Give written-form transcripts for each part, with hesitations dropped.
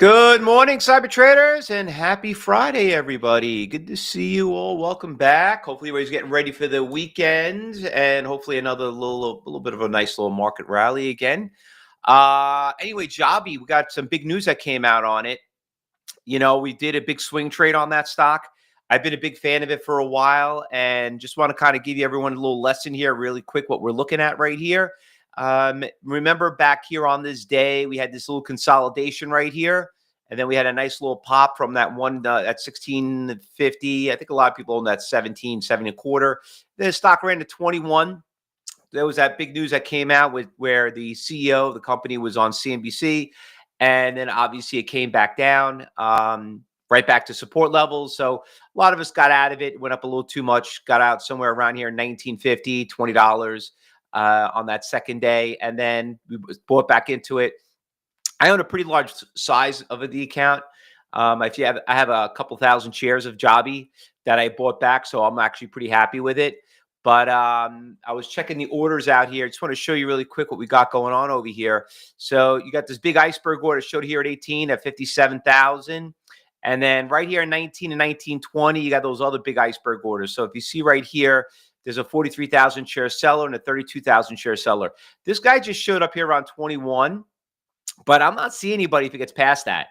Good morning, cyber traders, and happy Friday, everybody. Good to see you all. Welcome back. Hopefully, everybody's getting ready for the weekend, and hopefully, another little bit of a nice little market rally again. Anyway, Jobby, we got some big news that came out on it. We did a big swing trade on that stock. I've been a big fan of it for a while, and just want to kind of give you everyone a little lesson here, really quick, what we're looking at right here. Remember back here on this day, we had this little consolidation right here. And then we had a nice little pop from that one at 1650. I think a lot of people own that 17, 7.25. Then the stock ran to 21. There was that big news that came out where the CEO of the company was on CNBC. And then obviously it came back down, right back to support levels. So a lot of us got out of it, went up a little too much, got out somewhere around here, $19.50, $20 on that second day. And then we bought back into it. I own a pretty large size of the account. I have a couple thousand shares of Jobby that I bought back, so I'm actually pretty happy with it. But I was checking the orders out here. I just want to show you really quick what we got going on over here. So you got this big iceberg order showed here at 18 at 57,000. And then right here in 19 and 1920, you got those other big iceberg orders. So if you see right here, there's a 43,000 share seller and a 32,000 share seller. This guy just showed up here around 21. But I'm not seeing anybody if it gets past that.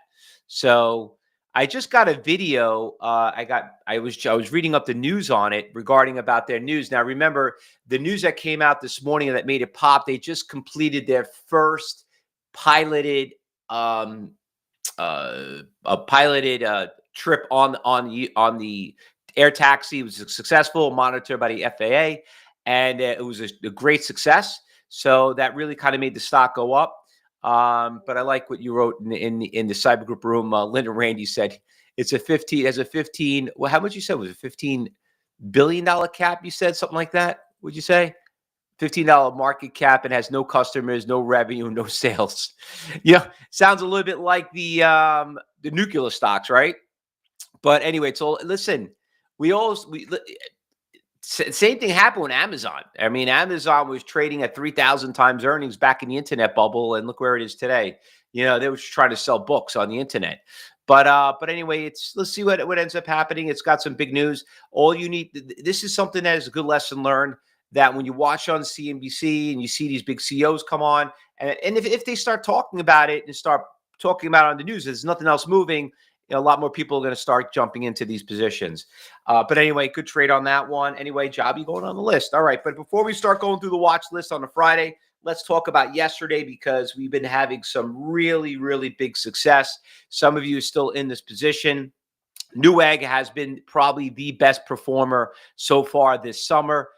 So I just got a video. I was reading up the news on it regarding about their news. Now remember the news that came out this morning that made it pop. They just completed their first piloted trip on the air taxi. It was successful, monitored by the FAA, and it was a great success. So that really kind of made the stock go up. But I like what you wrote in the cyber group room. Linda Randy said it's a 15. Well, how much you said was a $15 billion cap? You said something like that. Would you say $15 market cap and has no customers, no revenue, no sales? Yeah, sounds a little bit like the nuclear stocks, right? But anyway, so listen, same thing happened with Amazon. I mean, Amazon was trading at 3,000 times earnings back in the internet bubble, and look where it is today. They were trying to sell books on the internet. But anyway, let's see what ends up happening. It's got some big news. All you need, this is something that is a good lesson learned, that when you watch on CNBC and you see these big CEOs come on, and if they start talking about it and start talking about it on the news, there's nothing else moving. A lot more people are going to start jumping into these positions. But anyway, good trade on that one. Anyway, Jobby going on the list. All right. But before we start going through the watch list on a Friday, let's talk about yesterday, because we've been having some really, really big success. Some of you are still in this position. Newegg has been probably the best performer so far this summer.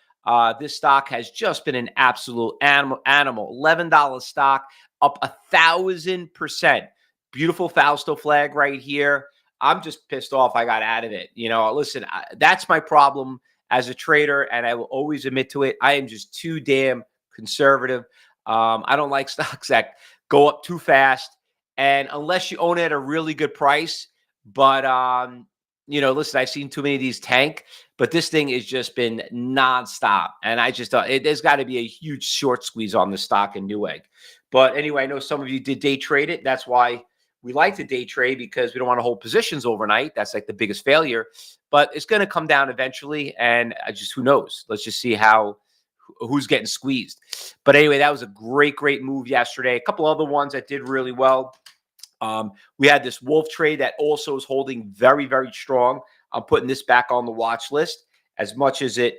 This stock has just been an absolute animal. $11 stock, up 1,000%. Beautiful Fausto flag right here. I'm just pissed off I got out of it. Listen, that's my problem as a trader, and I will always admit to it. I am just too damn conservative. I don't like stocks that go up too fast, and unless you own it at a really good price. But listen, I've seen too many of these tank, but this thing has just been nonstop, and I just thought there's got to be a huge short squeeze on the stock in Newegg. But anyway, I know some of you did day trade it. That's why we like to day trade, because we don't want to hold positions overnight. That's like the biggest failure. But it's going to come down eventually, and who knows? Let's just see who's getting squeezed. But anyway, that was a great move yesterday. A couple other ones that did really well. We had this Wolf trade that also is holding very, very strong. I'm putting this back on the watch list, as much as it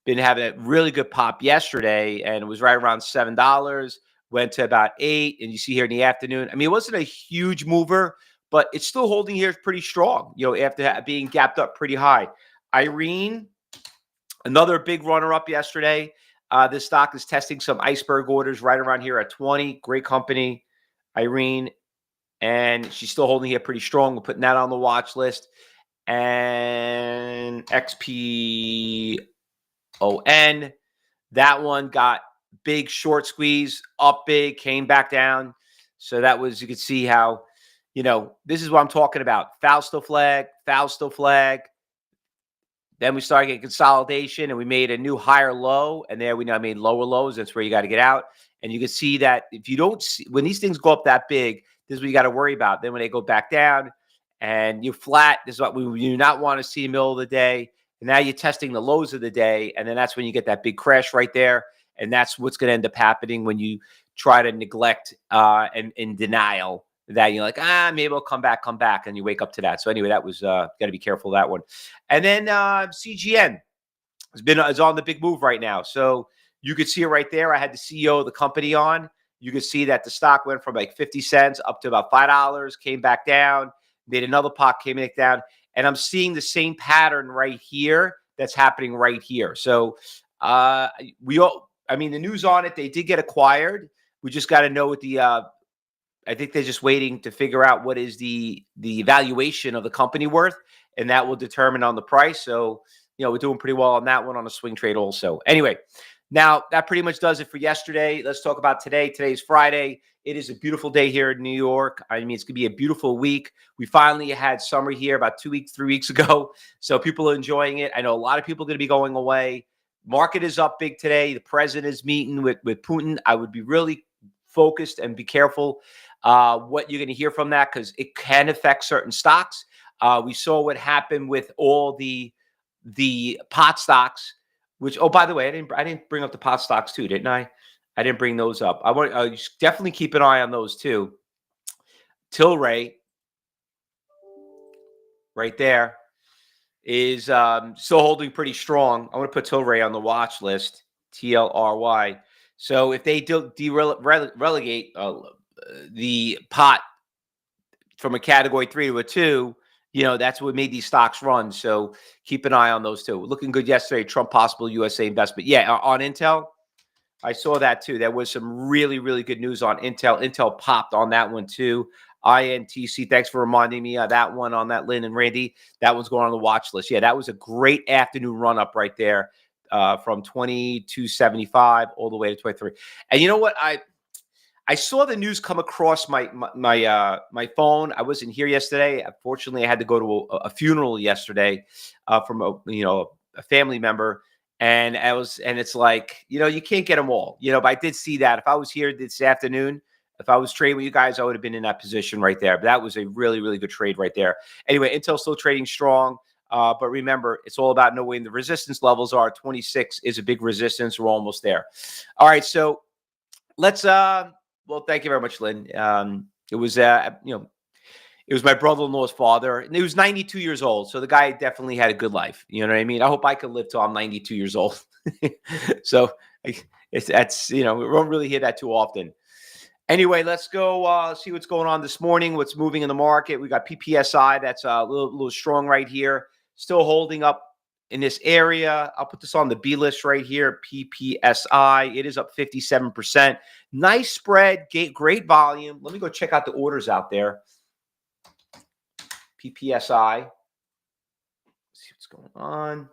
been having a really good pop yesterday, and it was right around $7. Went to about 8, and you see here in the afternoon. I mean, it wasn't a huge mover, but it's still holding here pretty strong, after being gapped up pretty high. Irene, another big runner-up yesterday. This stock is testing some iceberg orders right around here at 20. Great company, Irene, and she's still holding here pretty strong. We're putting that on the watch list. And XPON, that one got big short squeeze, up big, came back down. So that was, you could see how, this is what I'm talking about. Fausto flag. Then we started getting consolidation, and we made a new higher low, and there we now made lower lows. That's where you got to get out. And you can see that if you don't see, when these things go up that big, This is what you got to worry about. Then when they go back down and you're flat, this is what we do not want to see in the middle of the day. And now you're testing the lows of the day. And then that's when you get that big crash right there. And that's what's going to end up happening when you try to neglect and in denial that you're like, maybe I'll come back. And you wake up to that. So anyway, that was got to be careful of that one. And then CGN is on the big move right now. So you could see it right there. I had the CEO of the company on. You could see that the stock went from like 50 cents up to about $5, came back down, made another pop, came back down. And I'm seeing the same pattern right here that's happening right here. So the news on it, they did get acquired. We just got to know what I think they're just waiting to figure out what is the valuation of the company worth, and that will determine on the price. So, we're doing pretty well on that one on a swing trade also. Anyway, now that pretty much does it for yesterday. Let's talk about today. Today's Friday. It is a beautiful day here in New York. I mean, it's going to be a beautiful week. We finally had summer here about 3 weeks ago. So people are enjoying it. I know a lot of people are going to be going away. Market is up big today. The president is meeting with Putin. I would be really focused and be careful what you're going to hear from that, because it can affect certain stocks. We saw what happened with all the pot stocks, which, oh, by the way, I didn't bring up the pot stocks too, didn't I? I didn't bring those up. I want definitely keep an eye on those too. Tilray, right there, is still holding pretty strong. I want to put Tilray on the watch list, TLRY. So if they relegate the pot from a category 3 to a 2, that's what made these stocks run. So keep an eye on those too. Looking good yesterday. Trump possible USA investment. Yeah, on Intel, I saw that too. There was some really, really good news on Intel. Intel popped on that one too. INTC, thanks for reminding me of that one on that, Lynn and Randy. That one's going on the watch list. Yeah, that was a great afternoon run up right there from 22.75 all the way to 23. And you know what? I saw the news come across my phone. I wasn't here yesterday. Unfortunately, I had to go to a funeral yesterday from a family member, and it's like, you can't get them all. But I did see that. If I was here this afternoon, if I was trading with you guys, I would have been in that position right there. But that was a really, really good trade right there. Anyway, Intel's still trading strong. But remember, it's all about knowing the resistance levels are. 26 is a big resistance. We're almost there. All right, so let's well, thank you very much, Lynn. It was my brother-in-law's father, and he was 92 years old. So the guy definitely had a good life. You know what I mean? I hope I can live till I'm 92 years old. So that's we don't really hear that too often. Anyway, let's go see what's going on this morning. What's moving in the market? We got PPSI. That's a little strong right here. Still holding up in this area. I'll put this on the B list right here. PPSI. It is up 57%. Nice spread. Great volume. Let me go check out the orders out there. PPSI. See what's going on.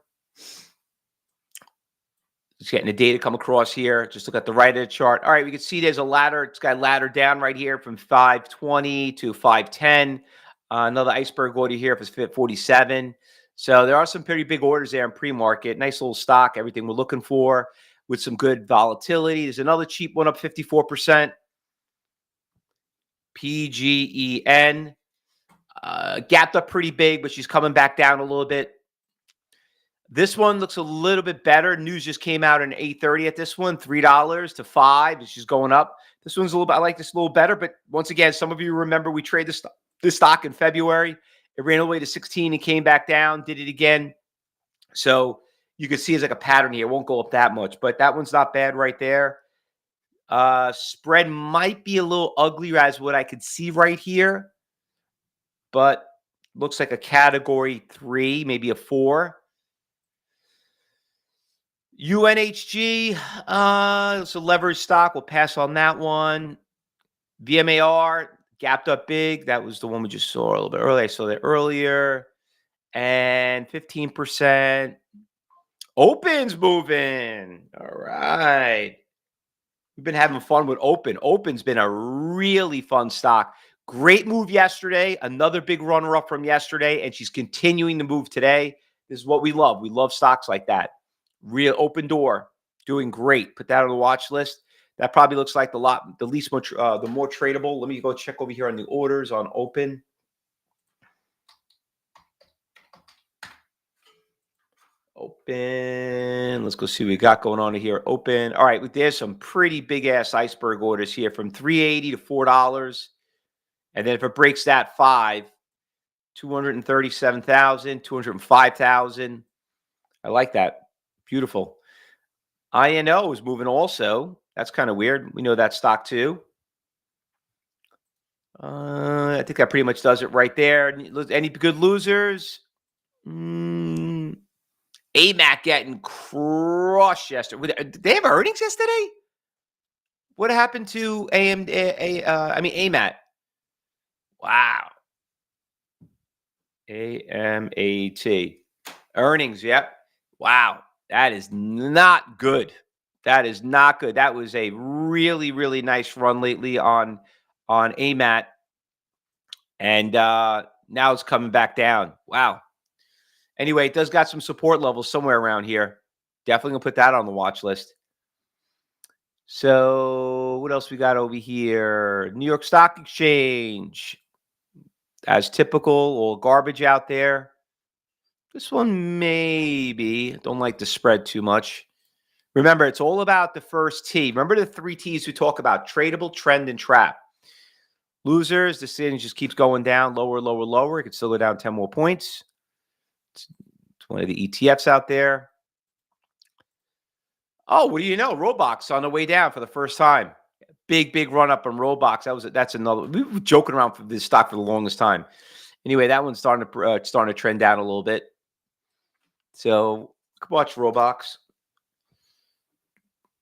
Just getting the data come across here. Just look at the right of the chart. All right, we can see there's a ladder. It's got a ladder down right here from 520 to 510. Another iceberg order here for 47. So there are some pretty big orders there in pre-market. Nice little stock, everything we're looking for with some good volatility. There's another cheap one up 54%. PGEN. Gapped up pretty big, but she's coming back down a little bit. This one looks a little bit better. News just came out at 8:30 at this one, $3 to $5. And she's going up. This one's a little bit, I like this a little better. But once again, some of you remember we traded this stock in February. It ran all the way to 16 and came back down, did it again. So you can see it's like a pattern here. It won't go up that much, but that one's not bad right there. Spread might be a little ugly as what I could see right here, but looks like a category 3, maybe a 4. UNHG, it's a leverage stock. We'll pass on that one. VMAR, gapped up big. That was the one we just saw a little bit earlier. I saw that earlier. And 15%. Open's moving. All right. We've been having fun with Open. Open's been a really fun stock. Great move yesterday. Another big runner up from yesterday. And she's continuing to move today. This is what we love. We love stocks like that. Real Open Door, doing great. Put that on the watch list. That probably looks like the more tradable. Let me go check over here on the orders on open. Open. Let's go see what we got going on here. Open. All right, there's some pretty big ass iceberg orders here from $3.80 to $4. And then if it breaks that 237,000, 205,000. I like that. Beautiful. INO is moving also. That's kind of weird. We know that stock too. I think that pretty much does it right there. Any good losers? AMAC getting crushed yesterday. Did they have earnings yesterday? What happened to AMAT? Wow. AMAT. Earnings, yep. Wow. That is not good. That is not good. That was a really, really nice run lately on AMAT. And now it's coming back down. Wow. Anyway, it does got some support levels somewhere around here. Definitely going to put that on the watch list. So what else we got over here? New York Stock Exchange. As typical, all garbage out there. This one maybe. Don't like the spread too much. Remember, it's all about the first T. Remember the 3 T's we talk about: tradable, trend, and trap. Losers, the thing just keeps going down, lower, lower, lower. It could still go down 10 more points. It's one of the ETFs out there. Oh, what do you know? Roblox on the way down for the first time. Big run up on Roblox. That's another. We were joking around for this stock for the longest time. Anyway, that one's starting to trend down a little bit. So watch Roblox.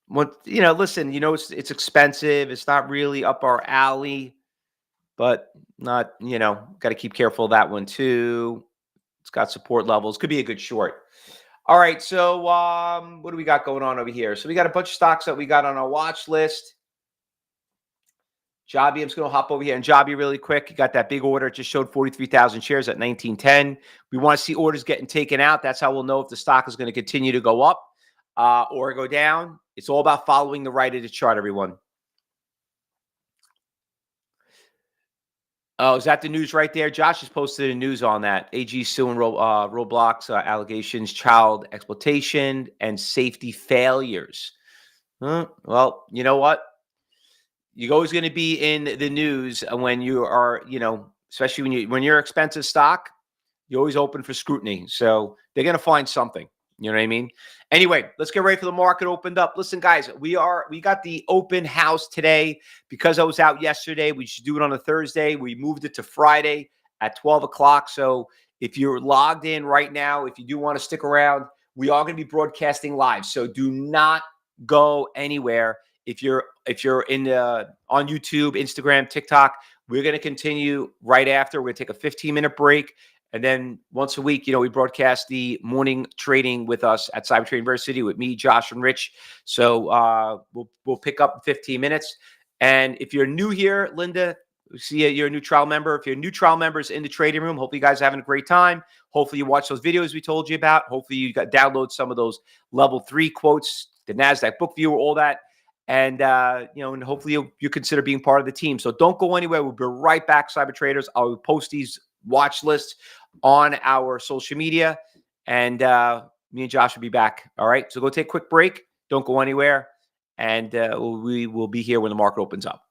Listen, it's expensive. It's not really up our alley, but not, got to keep careful of that one too. It's got support levels. Could be a good short. All right, so what do we got going on over here? So we got a bunch of stocks that we got on our watch list. Jobby, I'm just going to hop over here and Jobby really quick. You got that big order. It just showed 43,000 shares at 1910. We want to see orders getting taken out. That's how we'll know if the stock is going to continue to go up or go down. It's all about following the right of the chart, everyone. Oh, is that the news right there? Josh has posted a news on that. AG suing Roblox allegations, child exploitation, and safety failures. Well, you know what? You're always going to be in the news when you are, especially when you're expensive stock, you're always open for scrutiny. So they're going to find something. You know what I mean? Anyway, let's get ready for the market opened up. Listen, guys, we got the open house today because I was out yesterday. We should do it on a Thursday. We moved it to Friday at 12 o'clock. So if you're logged in right now, if you do want to stick around, we are going to be broadcasting live. So do not go anywhere. If you're in on YouTube, Instagram, TikTok, we're going to continue right after. We're going to take a 15-minute break. And then once a week, we broadcast the morning trading with us at Cyber Trading University with me, Josh, and Rich. So we'll pick up in 15 minutes. And if you're new here, Linda, see you're a new trial member. If you're new trial members in the trading room, hopefully you guys are having a great time. Hopefully you watch those videos we told you about. Hopefully you download some of those level 3 quotes, the NASDAQ book viewer, all that. And, and hopefully you consider being part of the team. So don't go anywhere. We'll be right back, Cyber Traders. I'll post these watch lists on our social media, and me and Josh will be back. All right, so go take a quick break. Don't go anywhere, and we will be here when the market opens up.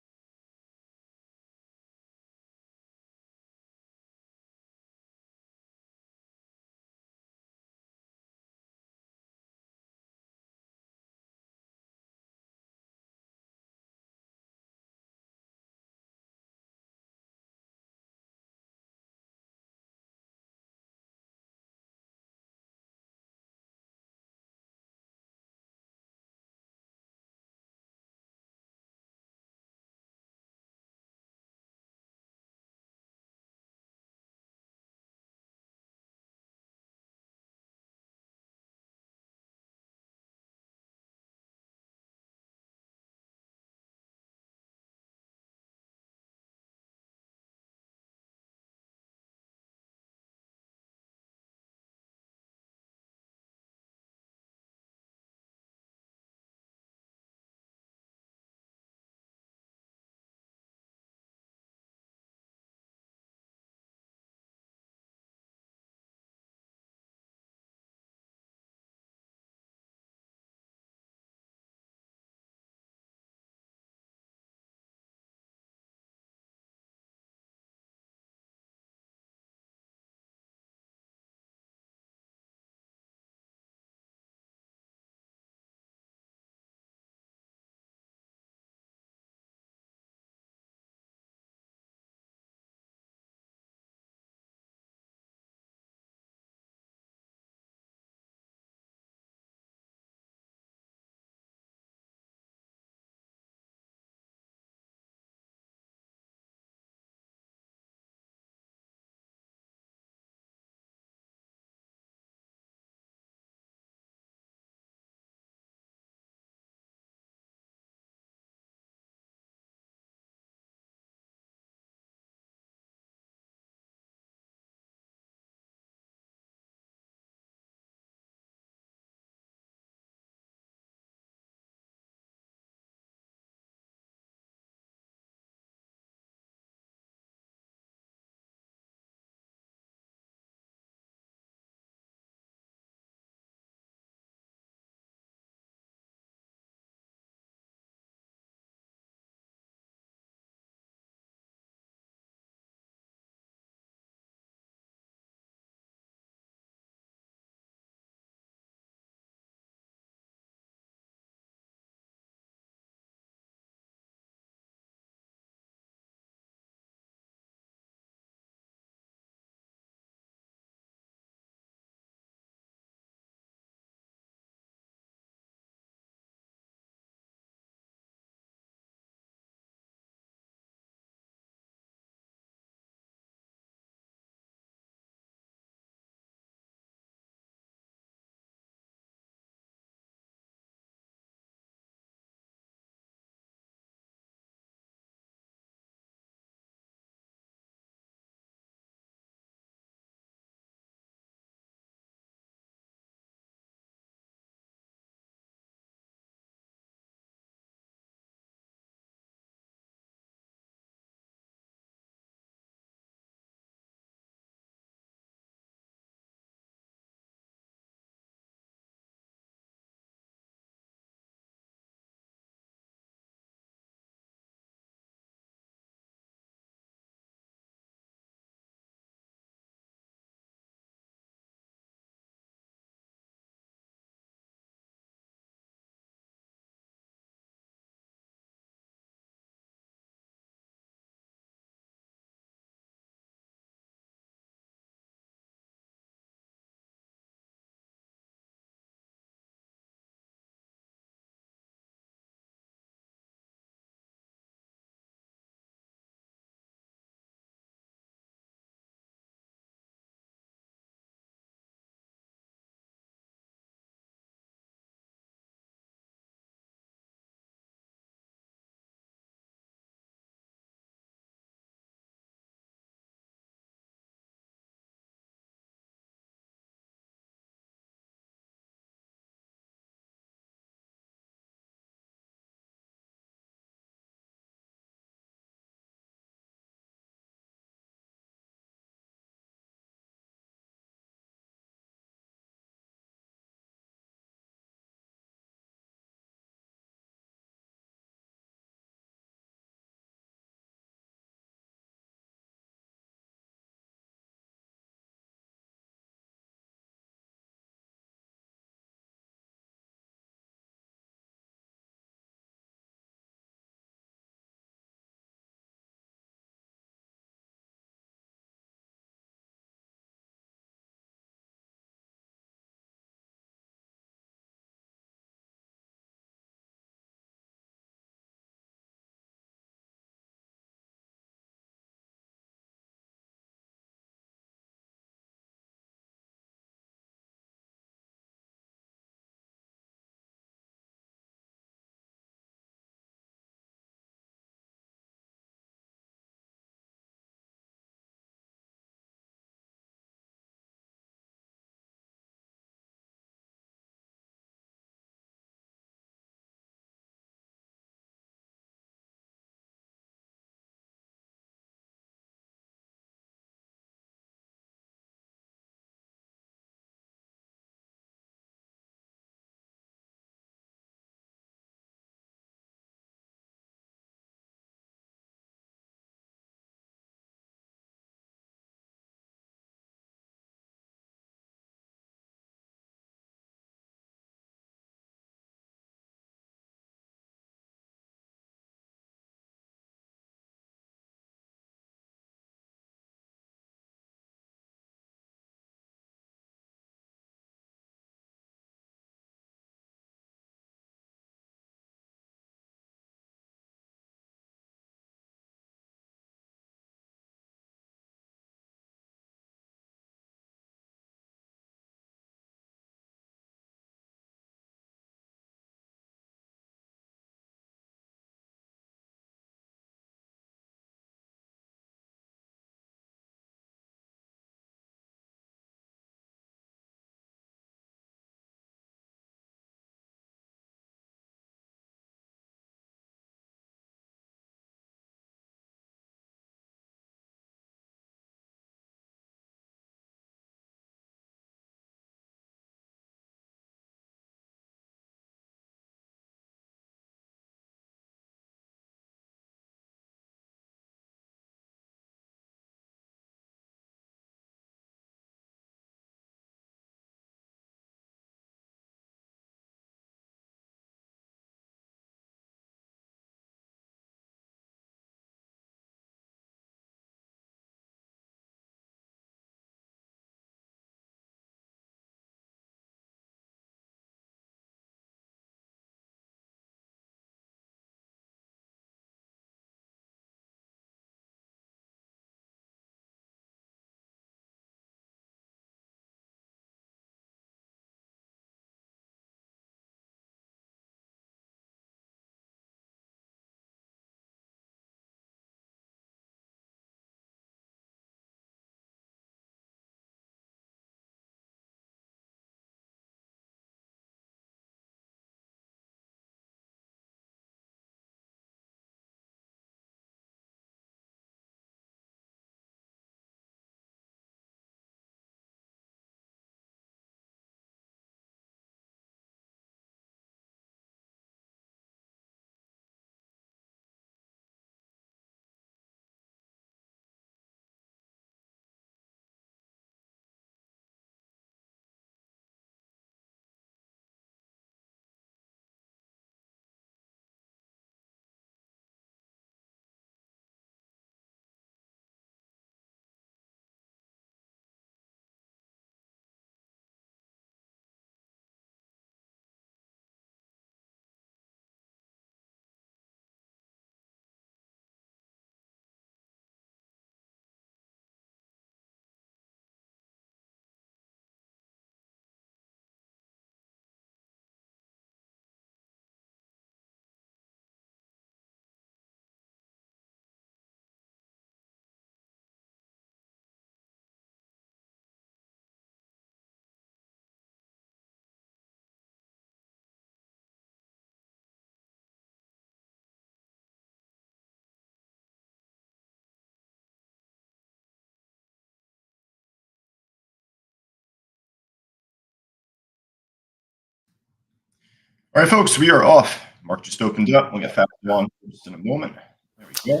All right, folks, we are off. Mark just opened up. We'll get Fausto on just in a moment. There we go.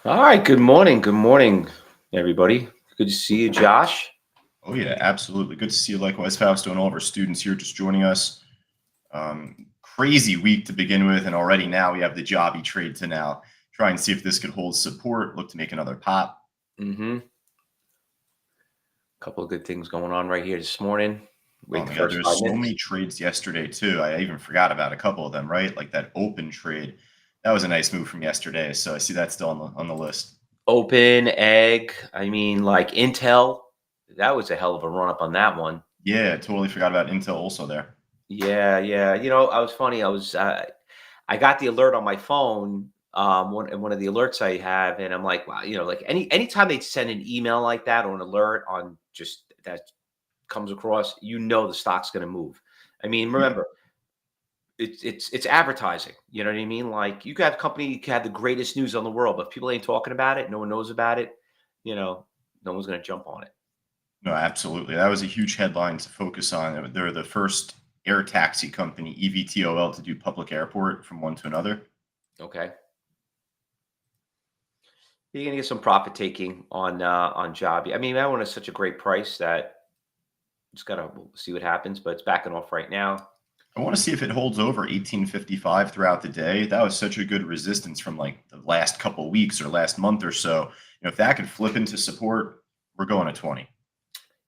All right. Good morning. Good morning, everybody. Good to see you, Josh. Oh, yeah, absolutely. Good to see you likewise, Fausto, and all of our students here just joining us. Crazy week to begin with, and already now we have the jobby trade to now try and see if this could hold support, look to make another pop. Mm-hmm. A couple of good things going on right here this morning. Oh, Wait the my God, first there's five so minutes. many trades yesterday, too. I even forgot about a couple of them, right? Like that open trade. That was a nice move from yesterday, so I see that's still on the list. Open, egg. I mean, like Intel. That was a hell of a run up on that one. Yeah, totally forgot about Intel also there. Yeah, yeah. I was funny. I got the alert on my phone, one of the alerts I have, and I'm like, wow, like anytime they send an email like that or an alert on just that comes across, the stock's going to move. I mean, Yeah. remember, it's advertising. You know what I mean? Like you could have a company, you could have the greatest news on the world, but if people ain't talking about it, no one knows about it. No one's going to jump on it. No, absolutely. That was a huge headline to focus on. They're the first air taxi company, EVTOL, to do public airport from one to another. Okay, you're going to get some profit taking on Joby. I mean, that one is such a great price that just gotta see what happens, but it's backing off right now. I want to see if it holds over 1855 throughout the day. That was such a good resistance from like the last couple weeks or last month or so. If that could flip into support, we're going to 20.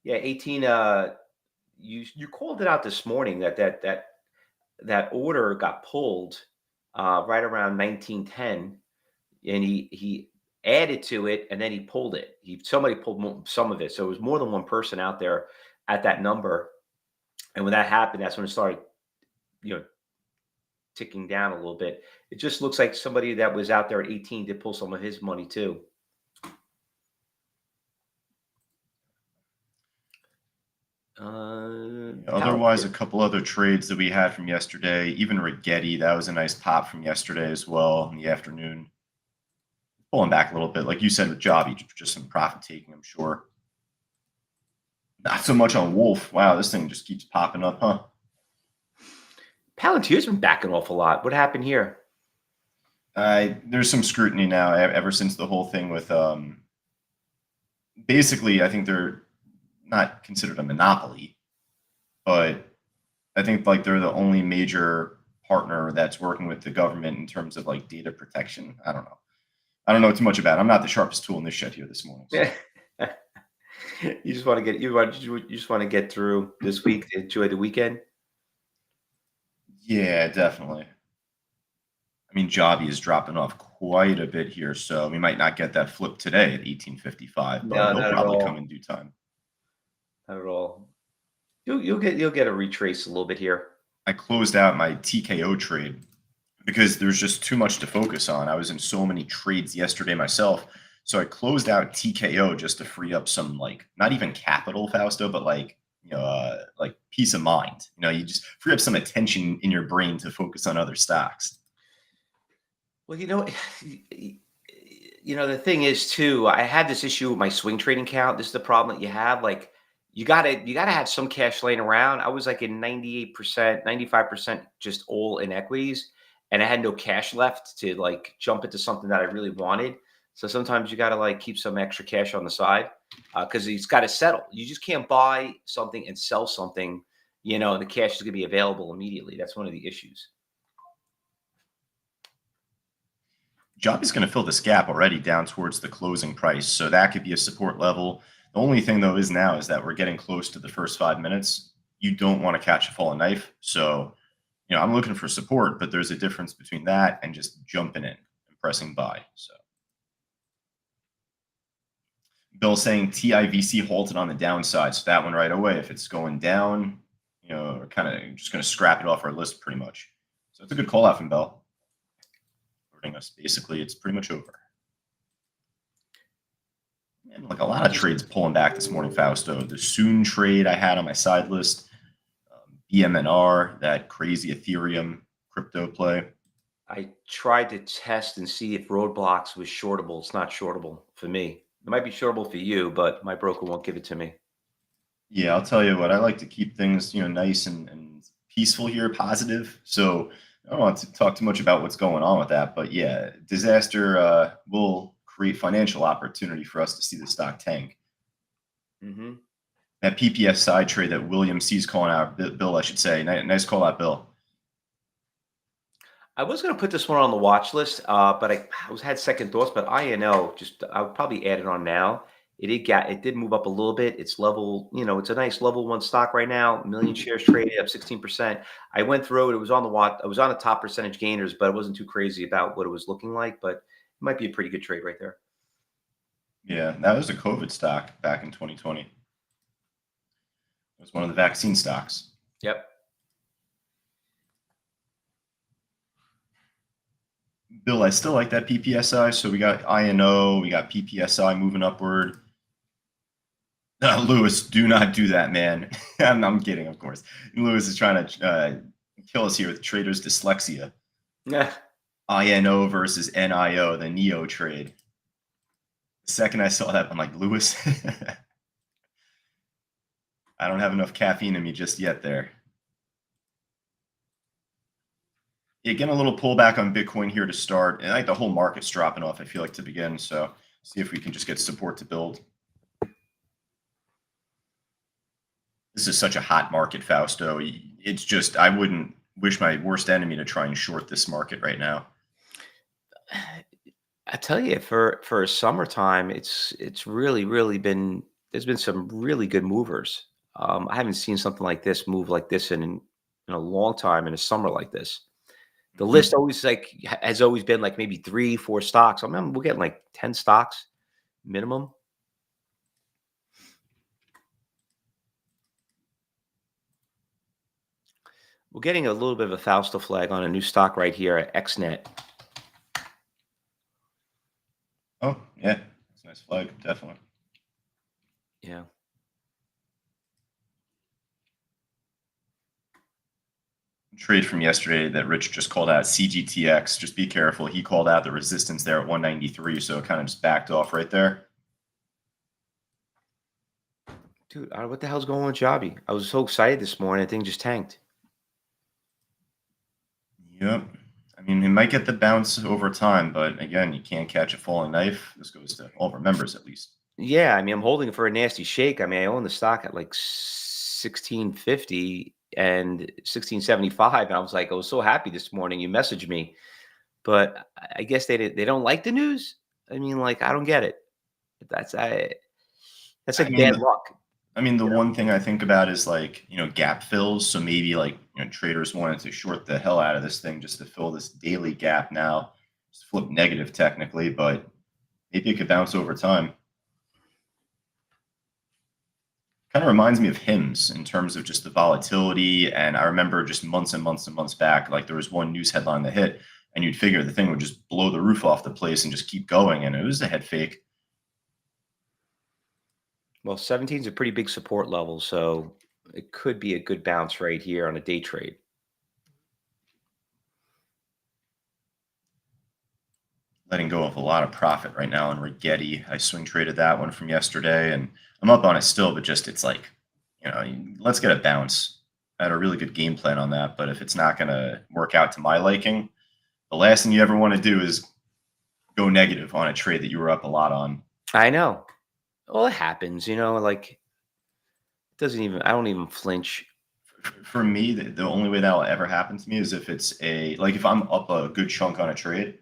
Yeah, 18. You called it out this morning that order got pulled right around 1910, and he added to it, and then he pulled it. Somebody pulled some of it, so it was more than one person out there at that number. And when that happened, that's when it started, you know, ticking down a little bit. It just looks like somebody that was out there at 18 did pull some of his money too. Otherwise, a Palantir. couple other trades that we had from yesterday, even Rigetti, that was a nice pop from yesterday as well in the afternoon. Pulling back a little bit, like you said with Jobby, just some profit taking, I'm sure. Not so much on Wolf. Wow, this thing just keeps popping up, huh? Palantir's been backing off a lot. What happened here? There's some scrutiny now ever since the whole thing with basically, I think they're not considered a monopoly, but I think like they're the only major partner that's working with the government in terms of like data protection. I don't know. I don't know too much about it. I'm not the sharpest tool in this shed here this morning. So. Yeah. You just want to get you just want to get through this week, enjoy the weekend. Yeah, definitely. I mean, Jobby is dropping off quite a bit here, so we might not get that flip today at 1855, but No, it'll not at probably all. come in due time. Not at all. You'll get a retrace a little bit here. I closed out my TKO trade because there's just too much to focus on. I was in so many trades yesterday myself. So I closed out TKO just to free up some, like, not even capital, Fausto, but like peace of mind. You just free up some attention in your brain to focus on other stocks. Well, the thing is too, I had this issue with my swing trading account. This is the problem that you have. Like you gotta have some cash laying around. I was like in 98%, 95% just all in equities, and I had no cash left to like jump into something that I really wanted. So sometimes you gotta like keep some extra cash on the side because it's got to settle. You just can't buy something and sell something, and the cash is gonna be available immediately. That's one of the issues. Job is going to fill this gap already down towards the closing price. So that could be a support level. The only thing, though, is now is that we're getting close to the first 5 minutes. You don't want to catch a falling knife. So, I'm looking for support, but there's a difference between that and just jumping in and pressing buy. So, Bill saying TIVC halted on the downside. So that one right away, if it's going down, we're kind of just going to scrap it off our list pretty much. So it's a good call out from Bell. Us basically, it's pretty much over. And like a lot of trades pulling back this morning, Fausto. The Soon trade I had on my side list, BMNR, that crazy Ethereum crypto play. I tried to test and see if Roadblocks was shortable. It's not shortable for me. It might be shortable for you, but my broker won't give it to me. Yeah, I'll tell you what. I like to keep things, nice and peaceful here, positive. So I don't want to talk too much about what's going on with that, but yeah, disaster will create financial opportunity for us to see the stock tank. Hmm. That PPS side trade that William C's calling out, Bill, I should say. Nice call out, Bill. I was going to put this one on the watch list, but I was had second thoughts. But INO, just I would probably add it on now. It did move up a little bit. It's level, it's a nice level one stock right now. A million shares traded up 16%. I went through it. It was on the watch. I was on the top percentage gainers, but it wasn't too crazy about what it was looking like. But it might be a pretty good trade right there. Yeah, that was a COVID stock back in 2020. It was one of the vaccine stocks. Yep. Bill, I still like that PPSI. So we got INO, we got PPSI moving upward. Lewis, do not do that, man. I'm kidding, of course. Lewis is trying to kill us here with traders' dyslexia. Yeah. INO versus NIO, the NEO trade. The second I saw that, I'm like, Lewis, I don't have enough caffeine in me just yet there. Yeah, getting a little pullback on Bitcoin here to start. And I think the whole market's dropping off, I feel like, to begin. So see if we can just get support to build. This is such a hot market, Fausto. It's just, I wouldn't wish my worst enemy to try and short this market right now. I tell you, for summertime, it's really been there's been some really good movers. I haven't seen something like this move like this in a long time in a summer like this. The list always has always been like maybe 3, 4 stocks. I mean, we're getting like 10 stocks minimum. We're getting a little bit of a Fausto flag on a new stock right here at XNet. Oh, yeah. It's a nice flag, definitely. Yeah. Trade from yesterday that Rich just called out, CGTX. Just be careful. He called out the resistance there at 193, so it kind of just backed off right there. Dude, what the hell's going on with Jobby? I was so excited this morning. The thing just tanked. Yep. I mean, it might get the bounce over time, but again, you can't catch a falling knife. This goes to all of our members, at least. Yeah, I mean, I'm holding it for a nasty shake. I mean, I own the stock at like 1650 and 1675, and I was like, I was so happy this morning. You messaged me, but I guess they don't like the news. I mean, like, I don't get it. That's that's I like mean, bad luck. the one thing I think about is like, gap fills. So maybe like, traders wanted to short the hell out of this thing just to fill this daily gap now. It's flip negative technically, but maybe it could bounce over time. Kind of reminds me of hymns in terms of just the volatility. And I remember just months and months and months back, like there was one news headline that hit, and you'd figure the thing would just blow the roof off the place and just keep going. And it was a head fake. Well, 17 is a pretty big support level, so it could be a good bounce right here on a day trade. Letting go of a lot of profit right now on Rigetti. I swing traded that one from yesterday, and I'm up on it still, but just it's like, let's get a bounce. I had a really good game plan on that, but if it's not going to work out to my liking, the last thing you ever want to do is go negative on a trade that you were up a lot on. I know. Well, it happens, like it doesn't even I don't even flinch. For me, the only way that will ever happen to me is if it's if I'm up a good chunk on a trade,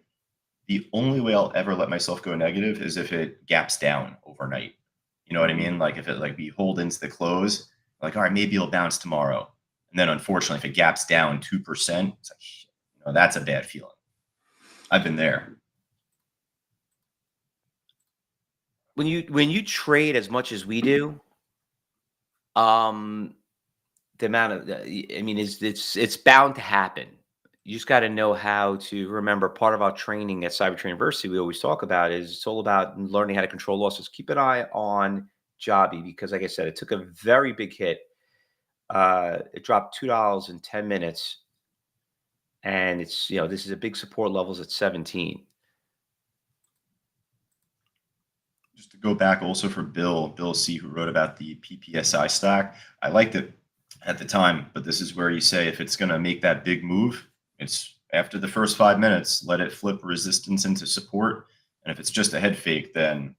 the only way I'll ever let myself go negative is if it gaps down overnight. You know what I mean? Like if it like we hold into the close, like, all right, maybe it'll bounce tomorrow. And then unfortunately, if it gaps down 2%, it's like, that's a bad feeling. I've been there. When you trade as much as we do, the amount of I mean, it's bound to happen. You just got to know how to remember. Part of our training at Cybertrain University, we always talk about is it's all about learning how to control losses. Keep an eye on Jobby because, like I said, it took a very big hit. It dropped $2 in 10 minutes, and it's this is a big support levels at 17. Just to go back also for Bill C, who wrote about the PPSI stock. I liked it at the time. But this is where you say if it's going to make that big move, it's after the first 5 minutes, let it flip resistance into support. And if it's just a head fake, then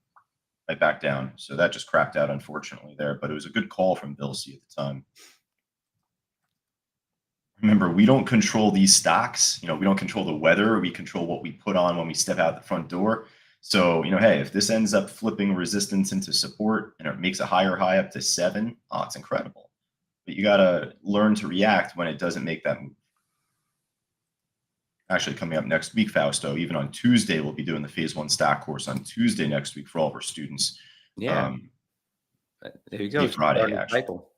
I back down. So that just crapped out, unfortunately, there. But it was a good call from Bill C at the time. Remember, we don't control these stocks. We don't control the weather. We control what we put on when we step out the front door. So, hey, if this ends up flipping resistance into support and it makes a higher high up to 7, oh, it's incredible. But you got to learn to react when it doesn't make that move. Actually, coming up next week, Fausto, even on Tuesday, we'll be doing the phase 1 stock course on Tuesday next week for all of our students. Yeah. There you go. Friday, actually. Cycle.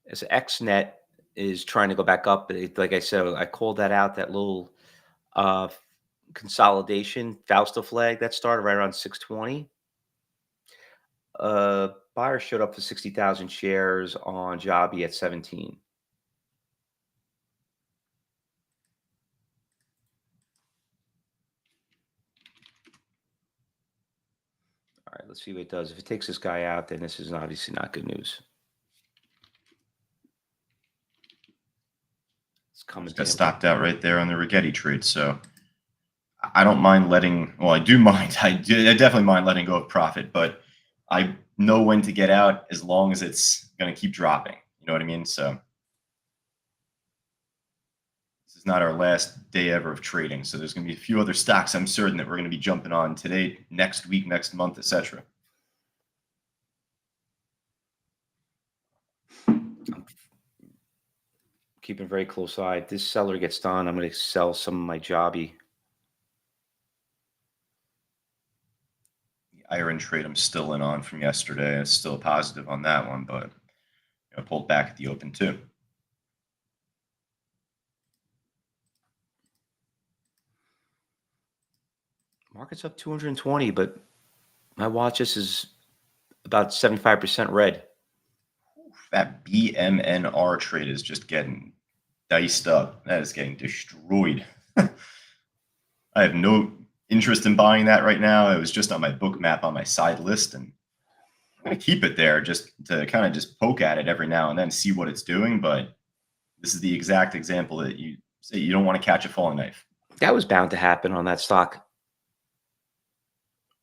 As XNet is trying to go back up, like I said, I called that out, that little consolidation Fausto flag that started right around 620. Buyer showed up for 60,000 shares on Jobby at 17. All right, let's see what it does. If it takes this guy out, then this is obviously not good news. It's coming. Got stopped out right there on the Rigetti trade. So I don't mind letting. Well, I do mind. I definitely mind letting go of profit, but I know when to get out as long as it's going to keep dropping. You know what I mean? So this is not our last day ever of trading. So there's going to be a few other stocks I'm certain that we're going to be jumping on today, next week, next month, etc. Keeping a very close eye. If this seller gets done, I'm going to sell some of my Jobby. The iron trade I'm still in on from yesterday. It's still positive on that one, but pulled back at the open too. Market's up 220, but my watch list is about 75% red. That BMNR trade is just getting diced up. That is getting destroyed. I have no interest in buying that right now. It was just on my book map on my side list, and I'm going to keep it there just to kind of just poke at it every now and then, see what it's doing. But this is the exact example that you say you don't want to catch a falling knife. That was bound to happen on that stock.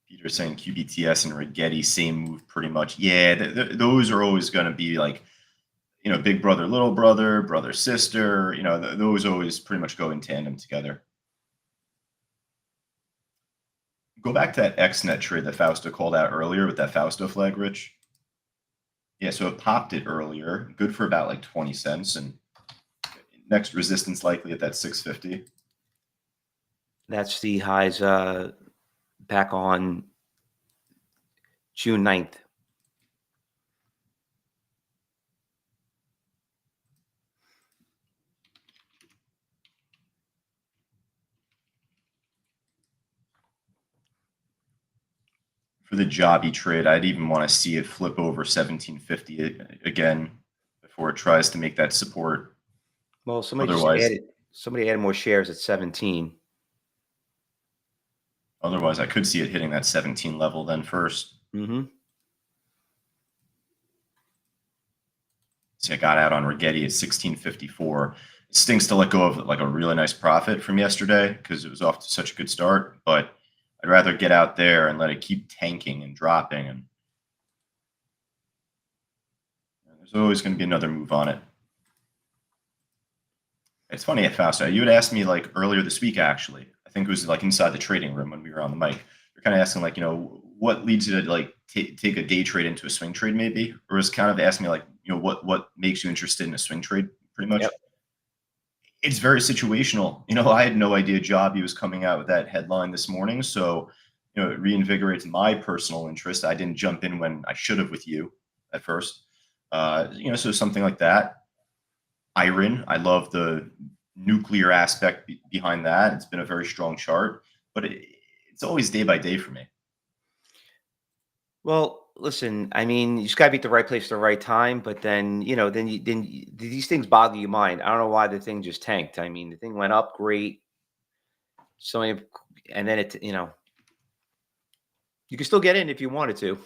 Peter saying QBTS and Rigetti, same move pretty much. Yeah, those are always going to be like, big brother, little brother, brother, sister. Those always pretty much go in tandem together. Go back to that XNet trade that Fausto called out earlier with that Fausto flag, Rich. Yeah, so it popped it earlier, good for about like 20 cents, and next resistance likely at that 650. That's the highs back on June 9th. For the Jobby trade, I'd even want to see it flip over 1750 again before it tries to make that support. Well, somebody added more shares at 17. Otherwise, I could see it hitting that 17 level then first. Mm-hmm. See, I got out on Rigetti at 1654. It stinks to let go of like a really nice profit from yesterday because it was off to such a good start, but I'd rather get out there and let it keep tanking and dropping, and there's always going to be another move on it. It's funny, Fausto, you had asked me like earlier this week, actually. I think it was like inside the trading room when we were on the mic. You're kind of asking like, what leads you to like take a day trade into a swing trade, maybe, or was kind of asking me like, what makes you interested in a swing trade, pretty much. Yep. It's very situational. I had no idea Jobby was coming out with that headline this morning, so it reinvigorates my personal interest. I didn't jump in when I should have with you at first. So something like that. Iron, I love the nuclear aspect behind that. It's been a very strong chart, but it's always day by day for me. Well, listen, I mean, you just got to be at the right place at the right time. But then, then these things boggle your mind. I don't know why the thing just tanked. I mean, the thing went up great. And then you can still get in if you wanted to.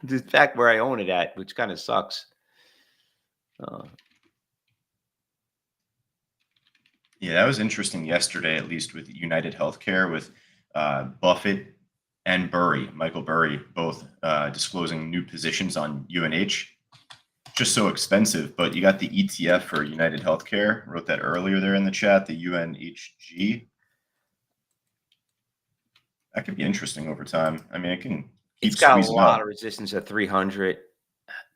The fact where I own it at, which kind of sucks. Uh, Yeah, that was interesting yesterday, at least with United Healthcare, with Buffett and Michael Burry, both disclosing new positions on UNH. Just so expensive, but you got the ETF for United Healthcare. Wrote that earlier there in the chat, the UNHG. That could be interesting over time. I mean, it can it's keep got a squeezing lot of up. resistance at 300.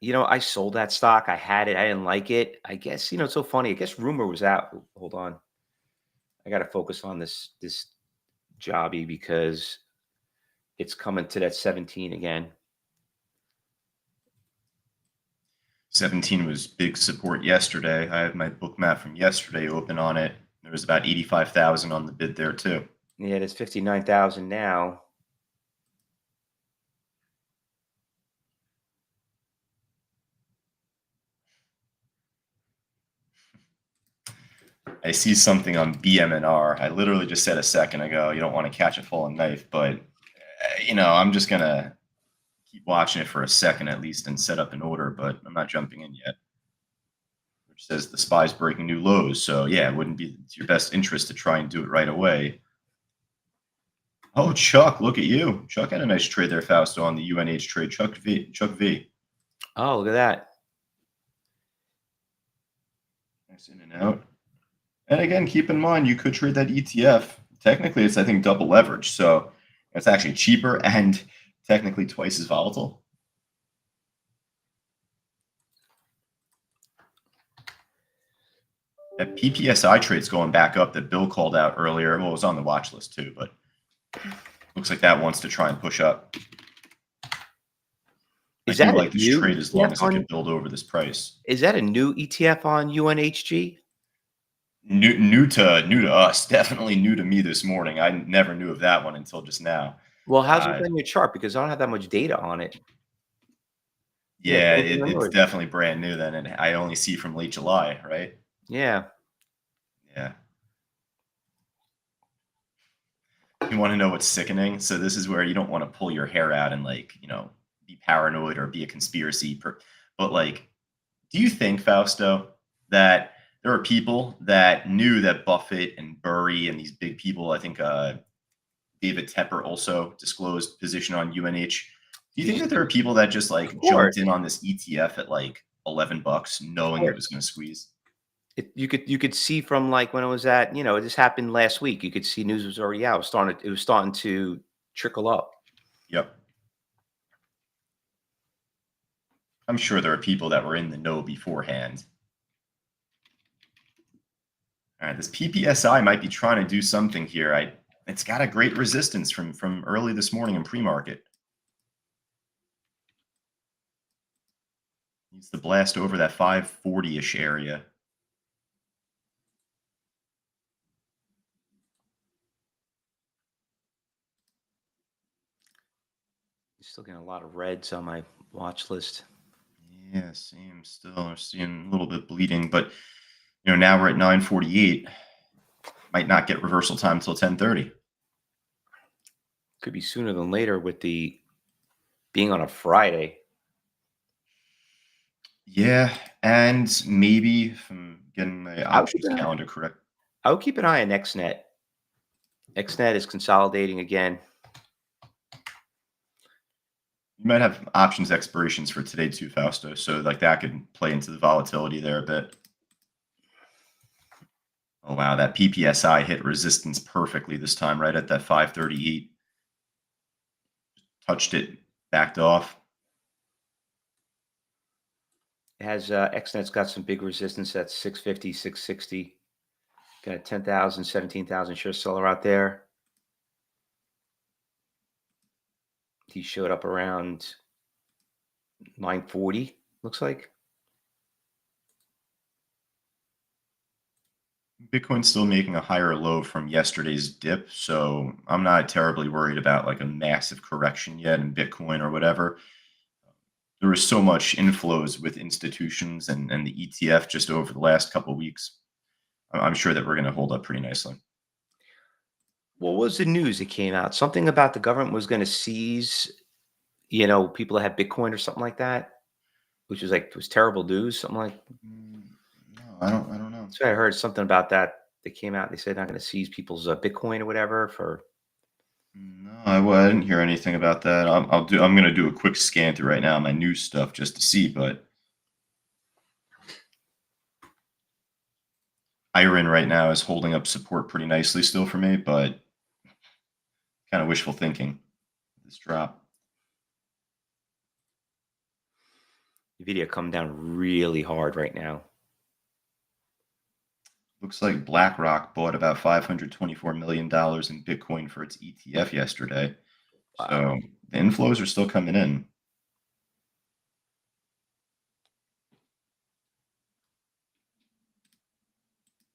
I sold that stock. I had it. I didn't like it. I guess, it's so funny. I guess rumor was out. Hold on. I got to focus on this jobby because it's coming to that 17 again. 17 was big support yesterday. I have my book map from yesterday open on it. There was about 85,000 on the bid there too. Yeah, there's 59,000 now. I see something on BMNR. I literally just said a second ago, you don't want to catch a falling knife, but I'm just gonna keep watching it for a second at least and set up an order, but I'm not jumping in yet. Which says the spy's breaking new lows. So yeah, it wouldn't be to your best interest to try and do it right away. Oh, Chuck, look at you. Chuck had a nice trade there, Fausto, on the UNH trade. Chuck V. Oh, look at that. Nice in and out. And again, keep in mind, you could trade that ETF. Technically, it's, I think, double leverage. So it's actually cheaper and technically twice as volatile. That PPSI trade's going back up that Bill called out earlier. Well, it was on the watch list too, but looks like that wants to try and push up. I do like this trade as long as it can build over this price. Is that a new ETF on UNHG? New to us, definitely new to me this morning. I never knew of that one until just now. Well, how's it on your chart? Because I don't have that much data on it. Yeah, it's definitely brand new then, and I only see from late July, right? Yeah. Yeah. You want to know what's sickening? So this is where you don't want to pull your hair out and be paranoid or be a conspiracy. But do you think, Fausto, that there are people that knew that Buffett and Burry and these big people, I think David Tepper also disclosed position on UNH. Do you think that there are people that just jumped in on this ETF at $11, knowing it was going to squeeze? You could see from when it was at, it just happened last week. You could see news was already out. It was starting to trickle up. Yep. I'm sure there are people that were in the know beforehand. All right, this PPSI might be trying to do something here. It's got a great resistance from early this morning in pre-market. Needs to blast over that 540-ish area. Still getting a lot of reds on my watch list. Yeah, same. Still seeing a little bit bleeding, but now we're at 948. Might not get reversal time until 10:30. Could be sooner than later with the being on a Friday. Yeah, and maybe if I'm getting my options calendar correct. I would keep an eye on XNet. XNet is consolidating again. You might have options expirations for today too, Fausto. So that could play into the volatility there a bit. Oh wow, that PPSI hit resistance perfectly this time, right at that 538. Touched it, backed off. It has XNet's got some big resistance at 650, 660. Got a 10,000, 17,000 share seller out there. He showed up around 940, looks like. Bitcoin's still making a higher low from yesterday's dip, so I'm not terribly worried about a massive correction yet in Bitcoin or whatever. There was so much inflows with institutions and the ETF just over the last couple of weeks. I'm sure that we're going to hold up pretty nicely. What was the news that came out? Something about the government was going to seize, people that had Bitcoin or something like that. which was terrible news. Something like Mm, no, I don't know. so. I heard something about that. They came out and they said not going to seize people's Bitcoin or whatever for. No, I didn't hear anything about that. I'm gonna do a quick scan through right now my news stuff just to see, but Iron right now is holding up support pretty nicely still for me, but kind of wishful thinking. This drop Nvidia come down really hard right now. looks like BlackRock bought about $524 million in Bitcoin for its ETF yesterday. Wow. So the inflows are still coming in.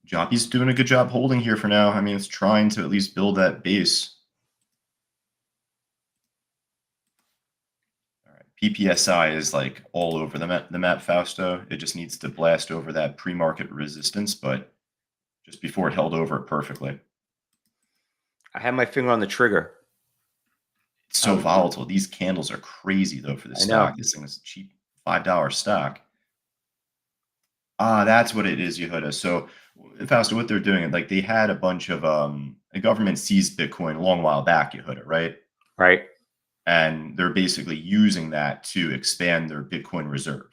Joppy's doing a good job holding here for now. I mean, it's trying to at least build that base. All right, PPSI is like all over the map, Fausto. It just needs to blast over that pre-market resistance, but just before it held over it perfectly. I had my finger on the trigger. It's I so was, volatile. These candles are crazy though for the I know. stock. This thing is a cheap $5 stock. Ah, that's what it is, Yehuda. So, Fausto, what they're doing, like they had a bunch of the government seized Bitcoin a long while back, Yehuda, right? Right. And they're basically using that to expand their Bitcoin reserve.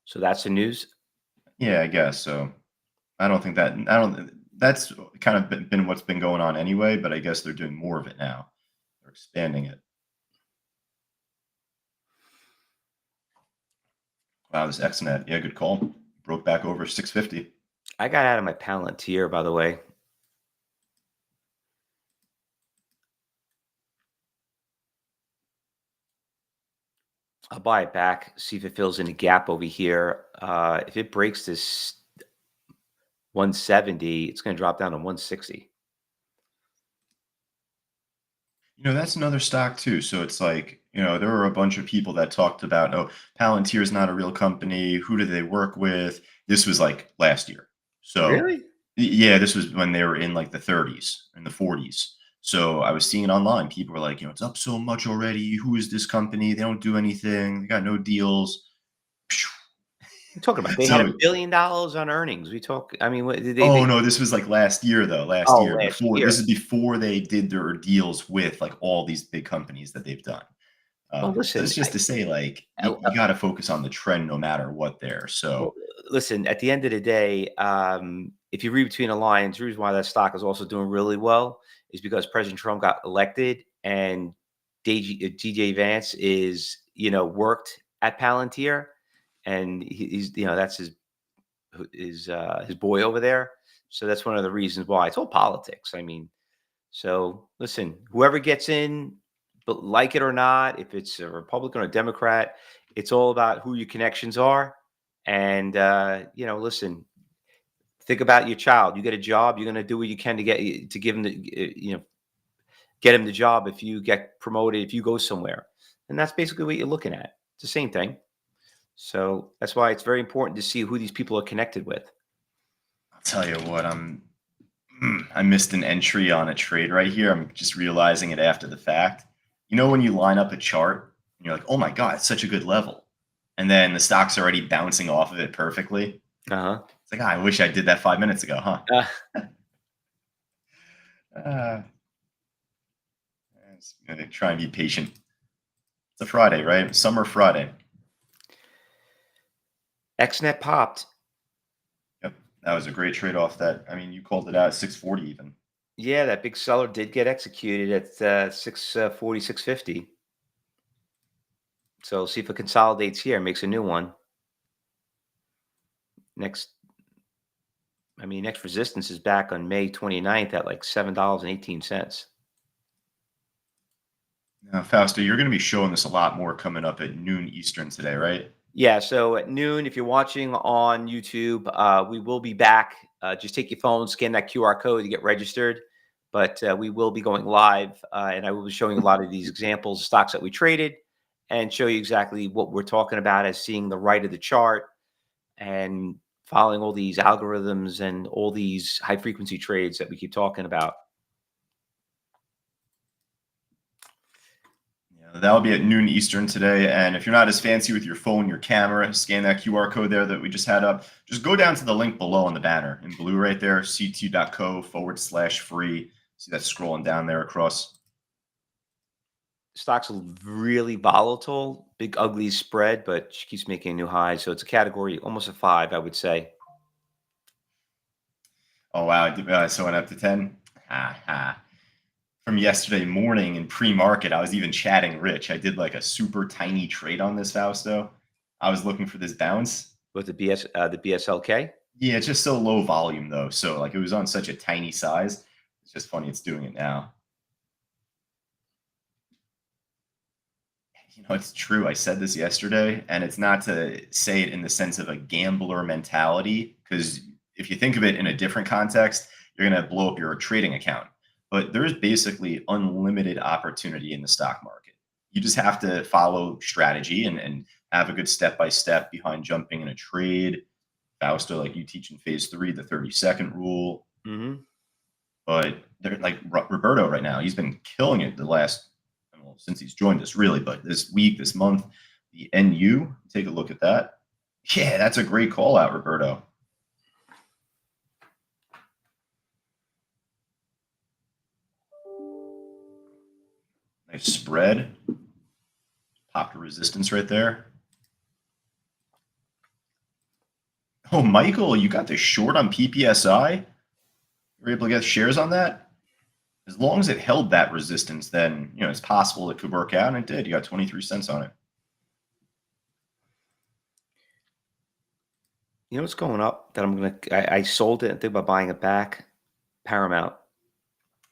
So that's the news. Yeah, I guess so. I don't. That's kind of been what's been going on anyway. But I guess they're doing more of it now. They're expanding it. Wow, this XNet, yeah, good call. Broke back over 650. I got out of my Palantir, by the way. I'll buy it back, see if it fills in a gap over here. If it breaks this 170, it's going to drop down to 160. That's another stock too. So it's like, there were a bunch of people that talked about, oh, Palantir is not a real company. Who do they work with? This was like last year. So Really? yeah, this was when they were in like the 30s and the 40s. So I was seeing it online. People were like, it's up so much already. Who is this company? They don't do anything. They got no deals. You're talking about they had So, $1 billion on earnings. We talk. I mean, what did oh they? no, this was like last year though. Last Oh, year last before year. this is before they did their deals with like all these big companies that they've done. Well, So listen. it's just to say, like, you got to focus on the trend no matter what there. Well, So, listen. At the end of the day, if you read between the lines, the reason why that stock is also doing really well is because President Trump got elected and DJ Vance is worked at Palantir, and he's that's his boy over there. So that's one of the reasons why it's all politics. I mean, so listen, whoever gets in, but like it or not, if it's a Republican or Democrat, it's all about who your connections are. And listen, think about your child. You get a job, you're going to do what you can to give him get him the job. If you get promoted, if you go somewhere, and that's basically what you're looking at. It's the same thing. So that's why it's very important to see who these people are connected with. I'll tell you what, I missed an entry on a trade right here. I'm just realizing it after the fact. When you line up a chart and you're like, oh my God, it's such a good level. And then the stock's already bouncing off of it perfectly. Uh It's like, I wish I did that 5 minutes ago, huh? huh. Uh, just gonna try and be patient. It's a Friday, right? Summer Friday. XNet popped. Yep. That was a great trade off that. I mean, you called it out at 640 even. Yeah, that big seller did get executed at 640, 650. So see if it consolidates here, makes a new one. Next, next resistance is back on May 29th at like $7.18. Now, Fausto, you're going to be showing this a lot more coming up at noon Eastern today, right? Yeah, so at noon, if you're watching on YouTube, we will be back. Just take your phone, scan that QR code to get registered. But we will be going live, and I will be showing a lot of these examples, stocks that we traded, and show you exactly what we're talking about as seeing the right of the chart and following all these algorithms and all these high frequency trades that we keep talking about. Yeah, That'll be at noon Eastern today. And if you're not as fancy with your phone, your camera, scan that QR code there that we just had up. Just go down to the link below on the banner in blue right there, ct.co/free. See that scrolling down there across. Stock's really volatile, big ugly spread, but she keeps making a new high. So it's a category, almost a 5, I would say. Oh, wow. So it went up to 10. Ha ha. From yesterday morning in pre-market, I was even chatting Rich. I did like a super tiny trade on this, Fausto. I was looking for this bounce. With the BSLK. Yeah, it's just so low volume though. So like it was on such a tiny size. It's just funny it's doing it now. It's true. I said this yesterday, and it's not to say it in the sense of a gambler mentality, because if you think of it in a different context, you're going to blow up your trading account. But there's basically unlimited opportunity in the stock market. You just have to follow strategy and have a good step by step behind jumping in a trade. Fausto, like you teach in phase 3, the 30-second rule. Mm-hmm. But they're like Roberto right now. He's been killing it the last, well, since he's joined us, really. But this week, this month, the NU. Take a look at that. Yeah, that's a great call out, Roberto. Nice spread. Popped a resistance right there. Oh, Michael, you got the short on PPSI. You were able to get shares on that. As long as it held that resistance, then it's possible it could work out, and it did. You got 23 cents on it. You know what's going up that I sold it and think about buying it back? Paramount.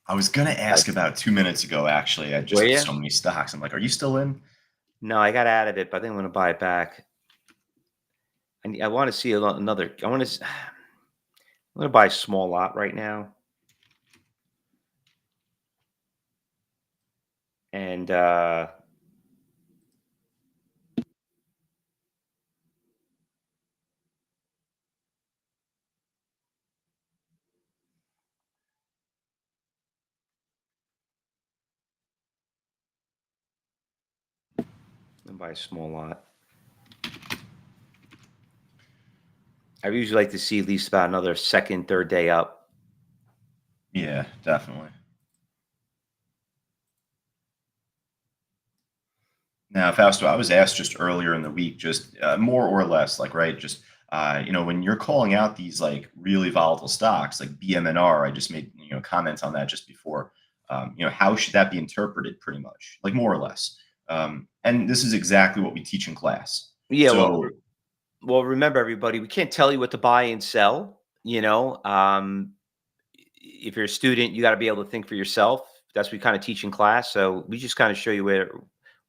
I was gonna ask about 2 minutes ago, actually. I just Were have you? so many stocks. I'm like, are you still in? No, I got out of it, but I think I'm going to buy it back. I want to see another. I'm going to buy a small lot right now, and buy a small lot. I usually like to see at least about another second, third day up. Yeah, definitely. Now, Fausto, I was asked just earlier in the week, just more or less, like, right, just when you're calling out these like really volatile stocks, like BMNR, I just made comments on that just before. How should that be interpreted, pretty much, like more or less? And this is exactly what we teach in class. Yeah, So well, remember everybody, we can't tell you what to buy and sell. If you're a student, you got to be able to think for yourself. That's what we kind of teach in class. So we just kind of show you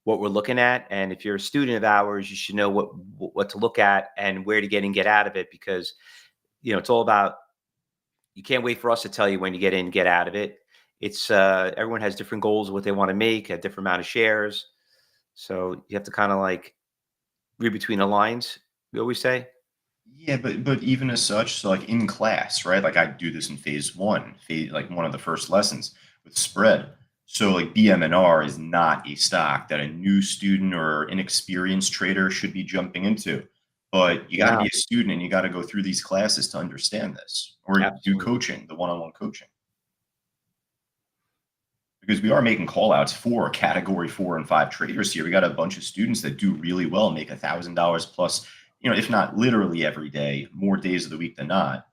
what we're looking at. And if you're a student of ours, you should know what to look at and where to get in, get out of it, because it's all about, you can't wait for us to tell you when you get in, get out of it. It's everyone has different goals of what they want to make, a different amount of shares. So you have to kind of like read between the lines, we always say. yeah, but even as such, so like in class, right? Like I do this in phase 1, like one of the first lessons with spread. So like BMNR is not a stock that a new student or inexperienced trader should be jumping into. But you got to No, be a student and you got to go through these classes to understand this, or do absolutely. coaching, the one-on-one coaching. Because we are making call outs for category 4 and 5 traders here. We got a bunch of students that do really well, make $1,000 plus, if not literally every day, more days of the week than not.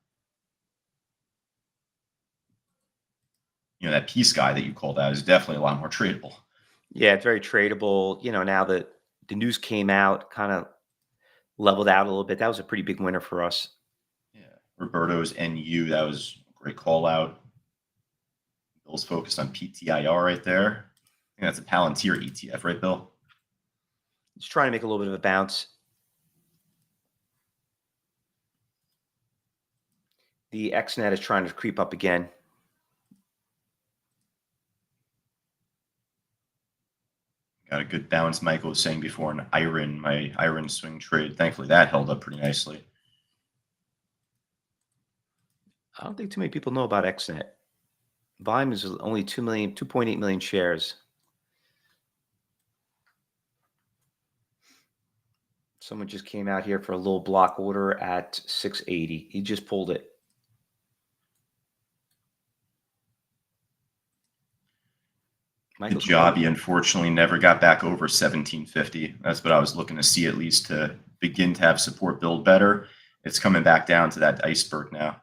That piece guy that you called out is definitely a lot more tradable. Yeah, it's very tradable. Now that the news came out, kind of leveled out a little bit. That was a pretty big winner for us. Yeah. Roberto's NU, that was a great call out. Bill's focused on PTIR right there. I think that's a Palantir ETF, right, Bill? Just trying to make a little bit of a bounce. The XNet is trying to creep up again. Got a good bounce, Michael was saying before, an iron, my iron swing trade. Thankfully, that held up pretty nicely. I don't think too many people know about XNet. Volume is only 2.8 million shares. Someone just came out here for a little block order at 680. He just pulled it. The Michael's close. Jobby unfortunately never got back over 1750. That's what I was looking to see, at least to begin to have support build better. It's coming back down to that iceberg now.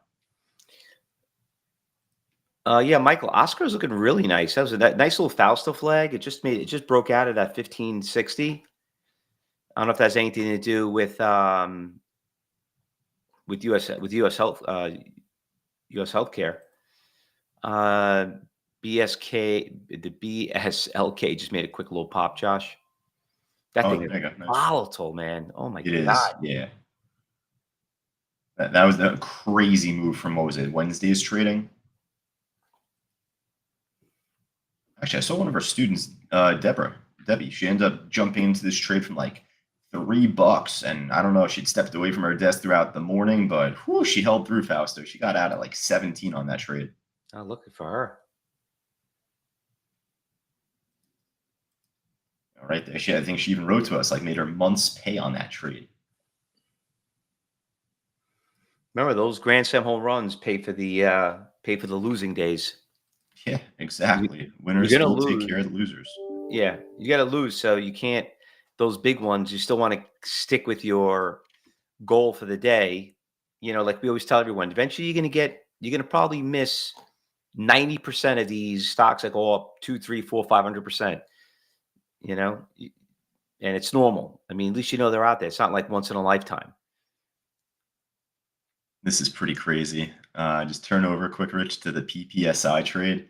Yeah, Michael, Oscar's looking really nice. That was that nice little Fausto flag. It just broke out of that 1560. I don't know if that's anything to do with US health US healthcare. Uh BSK the BSLK just made a quick little pop, Josh. That Oh, thing is there you go. Nice. volatile, man. Oh my It is. god. Yeah. That was a crazy move from, what was it, Wednesday's trading? Actually, I saw one of our students, Debbie. She ended up jumping into this trade from like $3, and I don't know if she'd stepped away from her desk throughout the morning, but whew, she held through, Fausto. She got out at like 17 on that trade. Oh, looking for her. All right, I think she even wrote to us, like made her month's pay on that trade. Remember those Grand Slam home runs pay for the losing days. Yeah, You, exactly. you're Winners gonna will take lose. care of the losers. Yeah, you got to lose, so you can't. Those big ones, you still want to stick with your goal for the day. Like we always tell everyone, eventually you're gonna probably miss 90% of these stocks that go up 2, 3, 4, 500%. You know, Y- and it's normal. I mean, at least they're out there. It's not like once in a lifetime. This is pretty crazy. Just turn over quick, Rich, to the PPSI trade.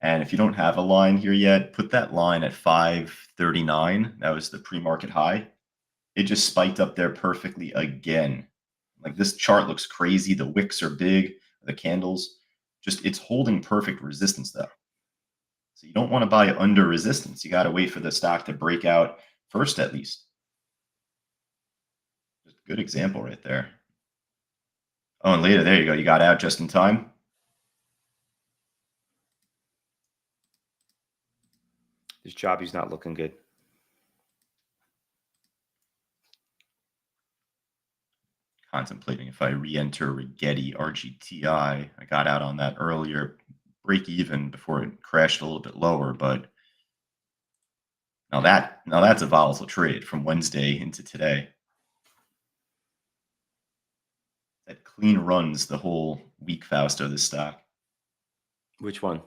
And if you don't have a line here yet, put that line at 539. That was the pre-market high. It just spiked up there perfectly again. Like, this chart looks crazy. The wicks are big, the candles. Just, it's holding perfect resistance though. So you don't want to buy under resistance. You got to wait for the stock to break out first at least. Just good example right there. Oh, and later, there you go. You got out just in time. This job, he's not looking good. Contemplating if I re-enter Rigetti RGTI. I got out on that earlier, break even before it crashed a little bit lower, but now that's a volatile trade from Wednesday into today. That clean runs the whole week, Fausto, this stock. Which one?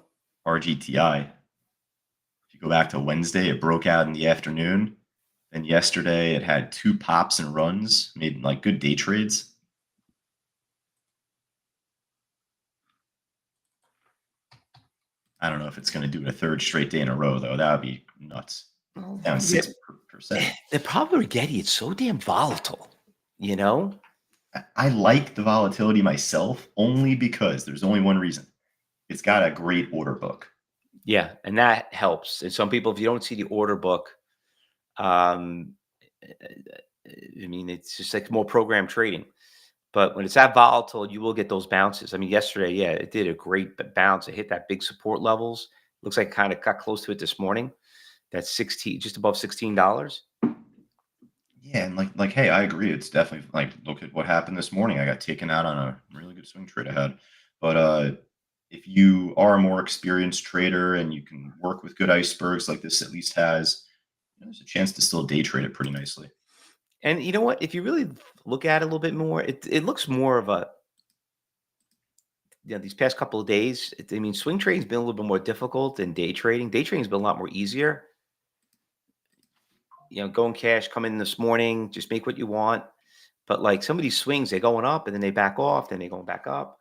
RGTI. If you go back to Wednesday, it broke out in the afternoon. Then yesterday it had 2 pops and runs, made like good day trades. I don't know if it's going to do it a third straight day in a row, though. That would be nuts. Well, Down yeah, 6%. the problem with Getty, it's so damn volatile. You know. I like the volatility myself only because there's only one reason. It's got a great order book. Yeah, and that helps. And some people, if you don't see the order book, um, I mean, it's just like more program trading. But when it's that volatile, you will get those bounces. I mean, yesterday, yeah, it did a great bounce. It hit that big support levels. Looks like kind of got close to it this morning. That's 16, just above $16. Yeah, and like, hey, I agree. It's definitely like, look at what happened this morning. I got taken out on a really good swing trade I had. But if you are a more experienced trader and you can work with good icebergs like this at least has, there's a chance to still day trade it pretty nicely. And you know what? If you really look at it a little bit more, it looks more of a, these past couple of days, I mean, swing trading's been a little bit more difficult than day trading. Day trading's been a lot more easier. Go in cash, come in this morning, just make what you want. But like some of these swings, they're going up and then they back off, then they're going back up.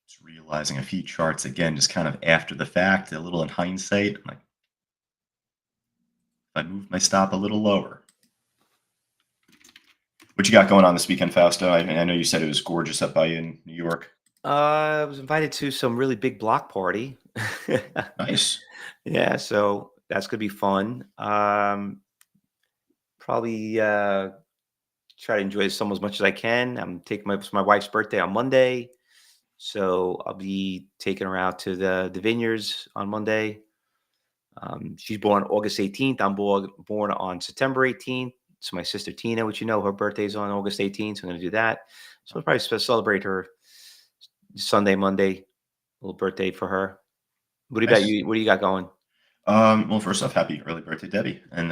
Just realizing a few charts again, just kind of after the fact, a little in hindsight. I'm like, if I move my stop a little lower. What you got going on this weekend, Fausto? I know you said it was gorgeous up by you in New York. I was invited to some really big block party. Nice. Yeah, so that's gonna be fun. Probably try to enjoy the summer as much as I can. I'm taking my wife's birthday on Monday. So I'll be taking her out to the vineyards on Monday. She's born August 18th. I'm born on September 18th. So my sister Tina, which her birthday's on August 18th. So I'm going to do that. So I'll probably celebrate her Sunday, Monday, little birthday for her. What about Nice. you? What do you got going? Well, first off, happy early birthday, Debbie, and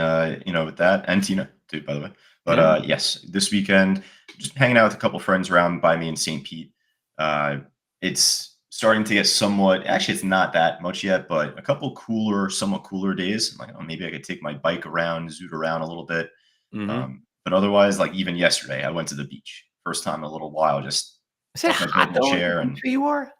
with that, and Tina too, by the way. But Yeah. yes, this weekend, just hanging out with a couple friends around by me in St. Pete. Uh, it's starting to get somewhat. Actually, it's not that much yet, but a couple cooler, somewhat cooler days. I'm like, oh, maybe I could take my bike around, zoot around a little bit. Mm-hmm. But otherwise, like even yesterday, I went to the beach. First time in a little while. Just Is it off my bed hot in the though at the chair, beach and where you are?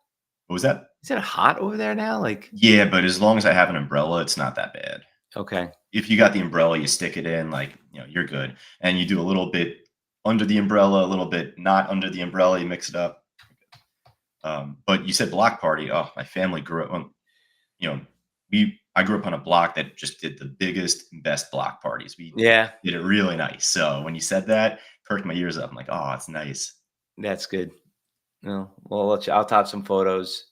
what was that? Is it hot over there now? Like, Yeah, but as long as I have an umbrella, it's not that bad. okay. If you got the umbrella, you stick it in, like, you're good. And you do a little bit under the umbrella, a little bit not under the umbrella, you mix it up. But you said block party. Oh, my family grew up on, you know, I grew up on a block that just did the biggest, best block parties. We Yeah, did it really nice. So when you said that, perked my ears up. I'm like, oh, it's nice. that's good. No, well, I'll top some photos.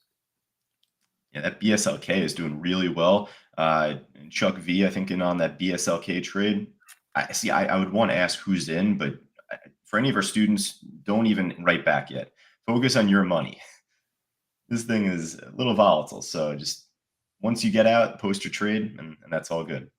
Yeah, that BSLK is doing really well. And Chuck V, I think, in on that BSLK trade. I see. I would want to ask who's in, but for any of our students, don't even write back yet. Focus on your money. This thing is a little volatile, so just once you get out, post your trade, and that's all good.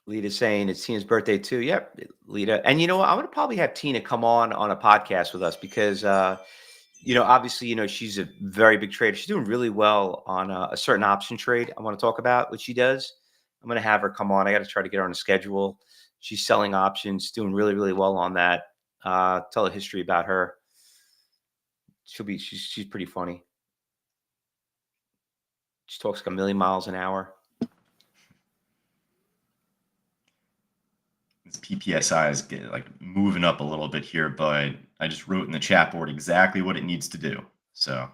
Lita's saying it's Tina's birthday too. Yep, Lita. And you know what? I'm gonna probably have Tina come on a podcast with us because obviously, she's a very big trader. She's doing really well on a certain option trade. I want to talk about what she does. I'm gonna have her come on. I got to try to get her on a schedule. She's selling options, doing really, really well on that. Tell a history about her. She's pretty funny. She talks like a million miles an hour. This PPSI is like moving up a little bit here, but I just wrote in the chat board exactly what it needs to do. So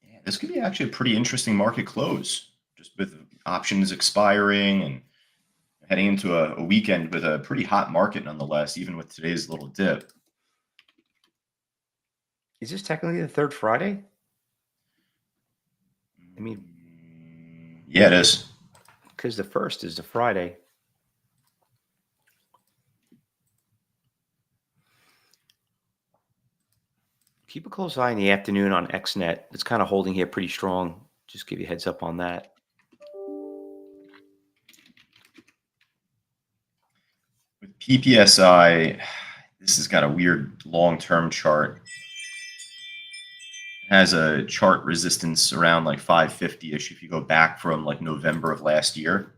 yeah, this could be actually a pretty interesting market close, just with options expiring and heading into a weekend with a pretty hot market nonetheless, even with today's little dip. Is this technically the third Friday? I mean, Yeah, it is. because the first is the Friday. Keep a close eye in the afternoon on XNet. It's kind of holding here pretty strong. Just give you a heads up on that. With PPSI, this has got a weird long-term chart. It has a chart resistance around like 550-ish if you go back from like November of last year.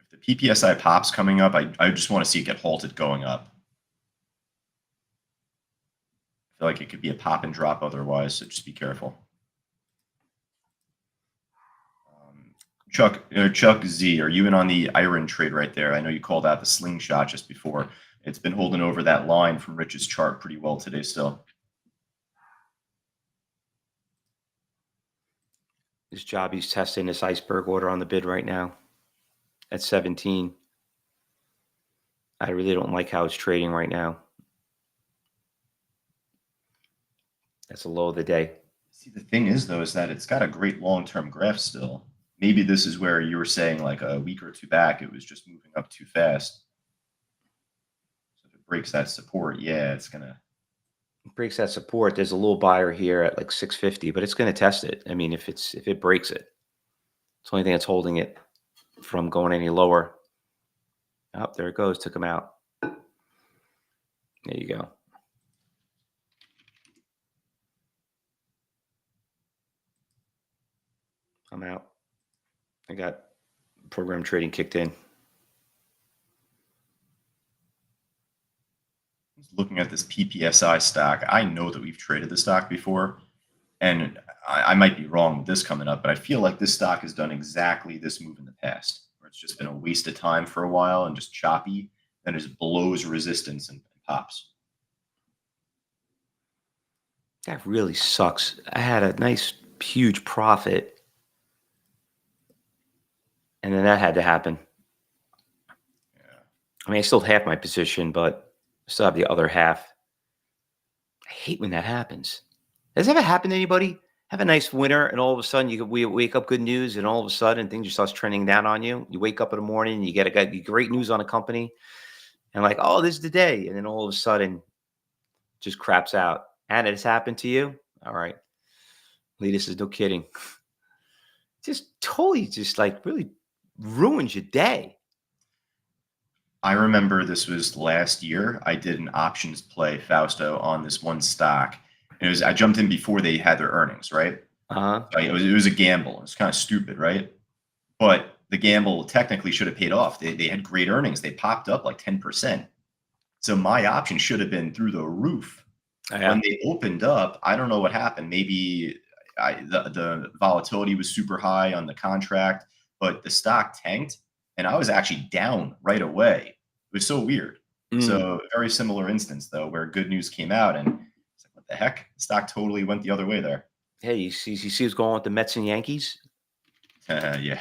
If the PPSI pops coming up, I just want to see it get halted going up. I feel like it could be a pop and drop otherwise, so just be careful. Chuck Z, are you in on the iron trade right there? I know you called out the slingshot just before. It's been holding over that line from Rich's chart pretty well today still. This Jobby's testing this iceberg order on the bid right now at 17. I really don't like how it's trading right now. That's the low of the day. See, the thing is, though, is that it's got a great long-term graph still. Maybe this is where you were saying like a week or two back, it was just moving up too fast. So if it breaks that support, yeah, it's going to. Breaks that support. There's a little buyer here at like 650, but it's going to test it. I mean, if it breaks it, it's the only thing that's holding it from going any lower. Oh, there it goes. Took him out. There you go. I'm out. I got program trading kicked in. Looking at this PPSI stock, I know that we've traded the stock before, and I might be wrong with this coming up, but I feel like this stock has done exactly this move in the past, where it's just been a waste of time for a while and just choppy, then it just blows resistance and pops. That really sucks. I had a nice, huge profit, and then that had to happen. I mean, I still have half my position, but I still have the other half. I hate when that happens. Has it ever happened to anybody? Have a nice winter, and all of a sudden we wake up good news, and all of a sudden things just starts trending down on you. You wake up in the morning, and you get great news on a company, and like, oh, this is the day, and then all of a sudden, just craps out. And it has happened to you. All right, Lee, this is no kidding. Just totally, just like really ruins your day. I remember this was last year. I did an options play, Fausto, on this one stock. And I jumped in before they had their earnings, right? Uh huh. It was a gamble. It's kind of stupid, right? But the gamble technically should have paid off. They had great earnings. They popped up like 10%. So my option should have been through the roof. Yeah. When they opened up, I don't know what happened. Maybe the volatility was super high on the contract, but the stock tanked, and I was actually down right away. It was so weird. Mm. So very similar instance though, where good news came out, and it's like, what the heck? The stock totally went the other way there. Hey, you see what's going on with the Mets and Yankees? Yeah.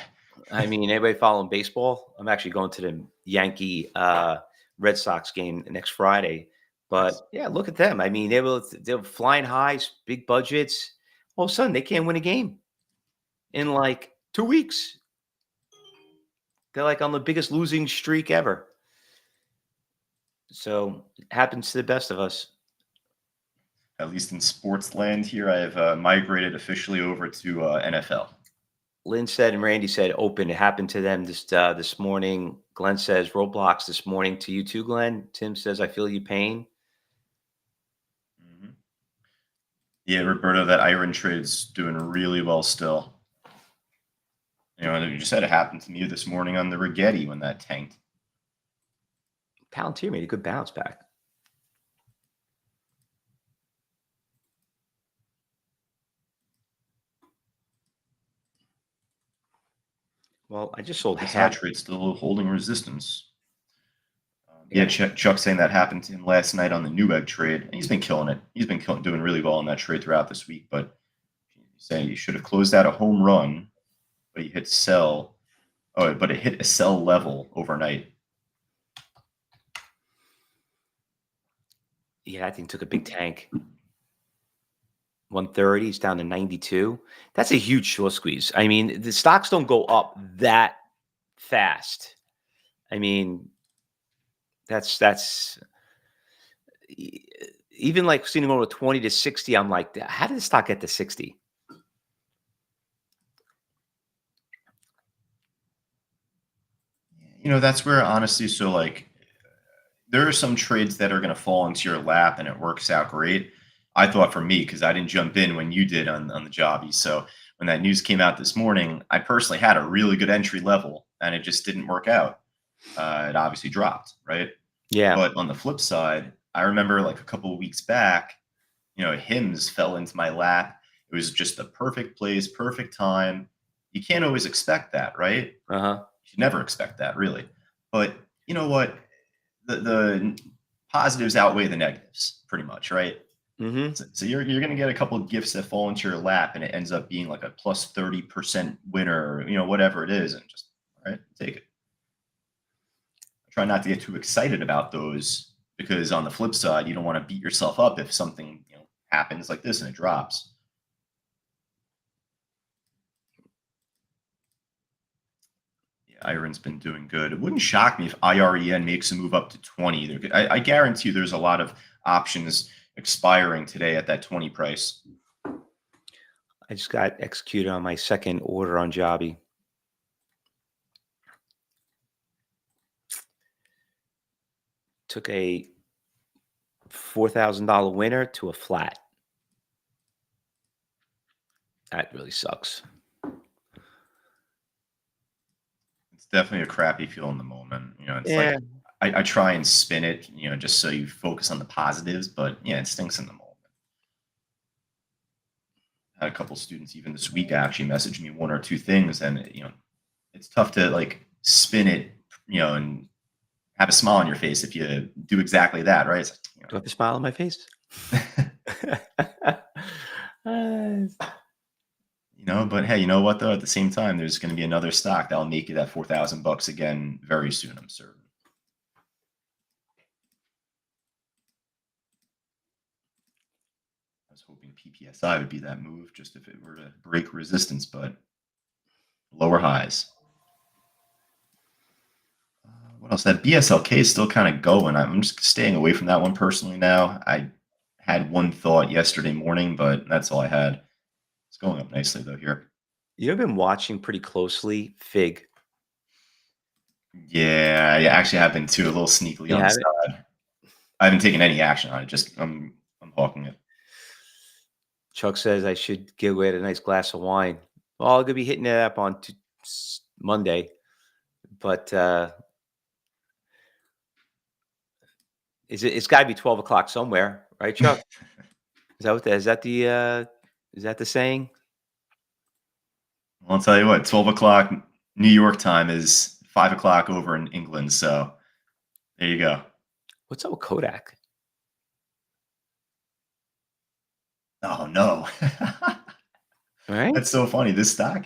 I mean, anybody following baseball? I'm actually going to the Yankee Red Sox game next Friday. Nice. But yeah, look at them. I mean, they were flying highs, big budgets. All of a sudden, they can't win a game in like 2 weeks. They're like on the biggest losing streak ever. So it happens to the best of us. At least in sports land here, I have migrated officially over to NFL. Lynn said and Randy said open. It happened to them this morning. Glenn says Roblox this morning to you too, Glenn. Tim says I feel you pain. Mhm. Yeah, Roberto, that iron trade's doing really well still. And you just had it happen to me this morning on the Rigetti when that tanked. Palantir made a good bounce back. Well, I just sold This half. trade still holding resistance. Yeah, Yeah, Chuck saying that happened to him last night on the Newegg trade, and he's been killing it. He's been doing really well in that trade throughout this week. But saying you should have closed out a home run, but you hit sell. Oh, but it hit a sell level overnight. yeah, that thing took a big tank. 130, it's down to 92. That's a huge short squeeze. I mean, the stocks don't go up that fast. I mean, that's even like seeing going to 20 to 60. I'm like, how did the stock get to 60? That's where honestly, so like there are some trades that are going to fall into your lap and it works out great. I thought for me, because I didn't jump in when you did on the jobby. So when that news came out this morning, I personally had a really good entry level and it just didn't work out. It obviously dropped, right? Yeah. But on the flip side, I remember like a couple of weeks back, hymns fell into my lap. It was just the perfect place, perfect time. You can't always expect that, right? Uh huh. You should never expect that, really. But you know what? The positives outweigh the negatives, pretty much, right? Mm-hmm. So you're going to get a couple of gifts that fall into your lap, and it ends up being like a plus 30% winner, or, whatever it is, and just all right, take it. Try not to get too excited about those because on the flip side, you don't want to beat yourself up if something happens like this and it drops. Yeah, Iron's been doing good. It wouldn't shock me if IREN makes a move up to 20. I guarantee you there's a lot of options expiring today at that 20 price. I just got executed on my second order on Jobby. Took a $4,000 winner to a flat. That really sucks. It's definitely a crappy feel in the moment. It's Yeah. like I try and spin it, just so you focus on the positives, but yeah, it stinks in the moment. I had a couple students even this week actually message me one or two things, and it's tough to like spin it, and have a smile on your face if you do exactly that, right? It's like, Do I have a smile on my face? But hey, you know what though? At the same time, there's going to be another stock that'll make you that $4,000 again very soon. I'm certain. PPSI would be that move, just if it were to break resistance, but lower highs. What else? That BSLK is still kind of going. I'm just staying away from that one personally now. I had one thought yesterday morning, but that's all I had. It's going up nicely though here. You've been watching pretty closely Fig. Yeah, I actually have been too, a little sneakily You on the have it? side. I haven't taken any action on it. Just I'm hawking it. Chuck says I should give away a nice glass of wine. Well, I'm gonna be hitting it up on Monday, but it's got to be 12 o'clock somewhere, right, Chuck? Is that the saying? I'll tell you what, 12 o'clock New York time is 5 o'clock over in England. So there you go. What's up with Kodak? Oh no. All right, That's so funny. This stock.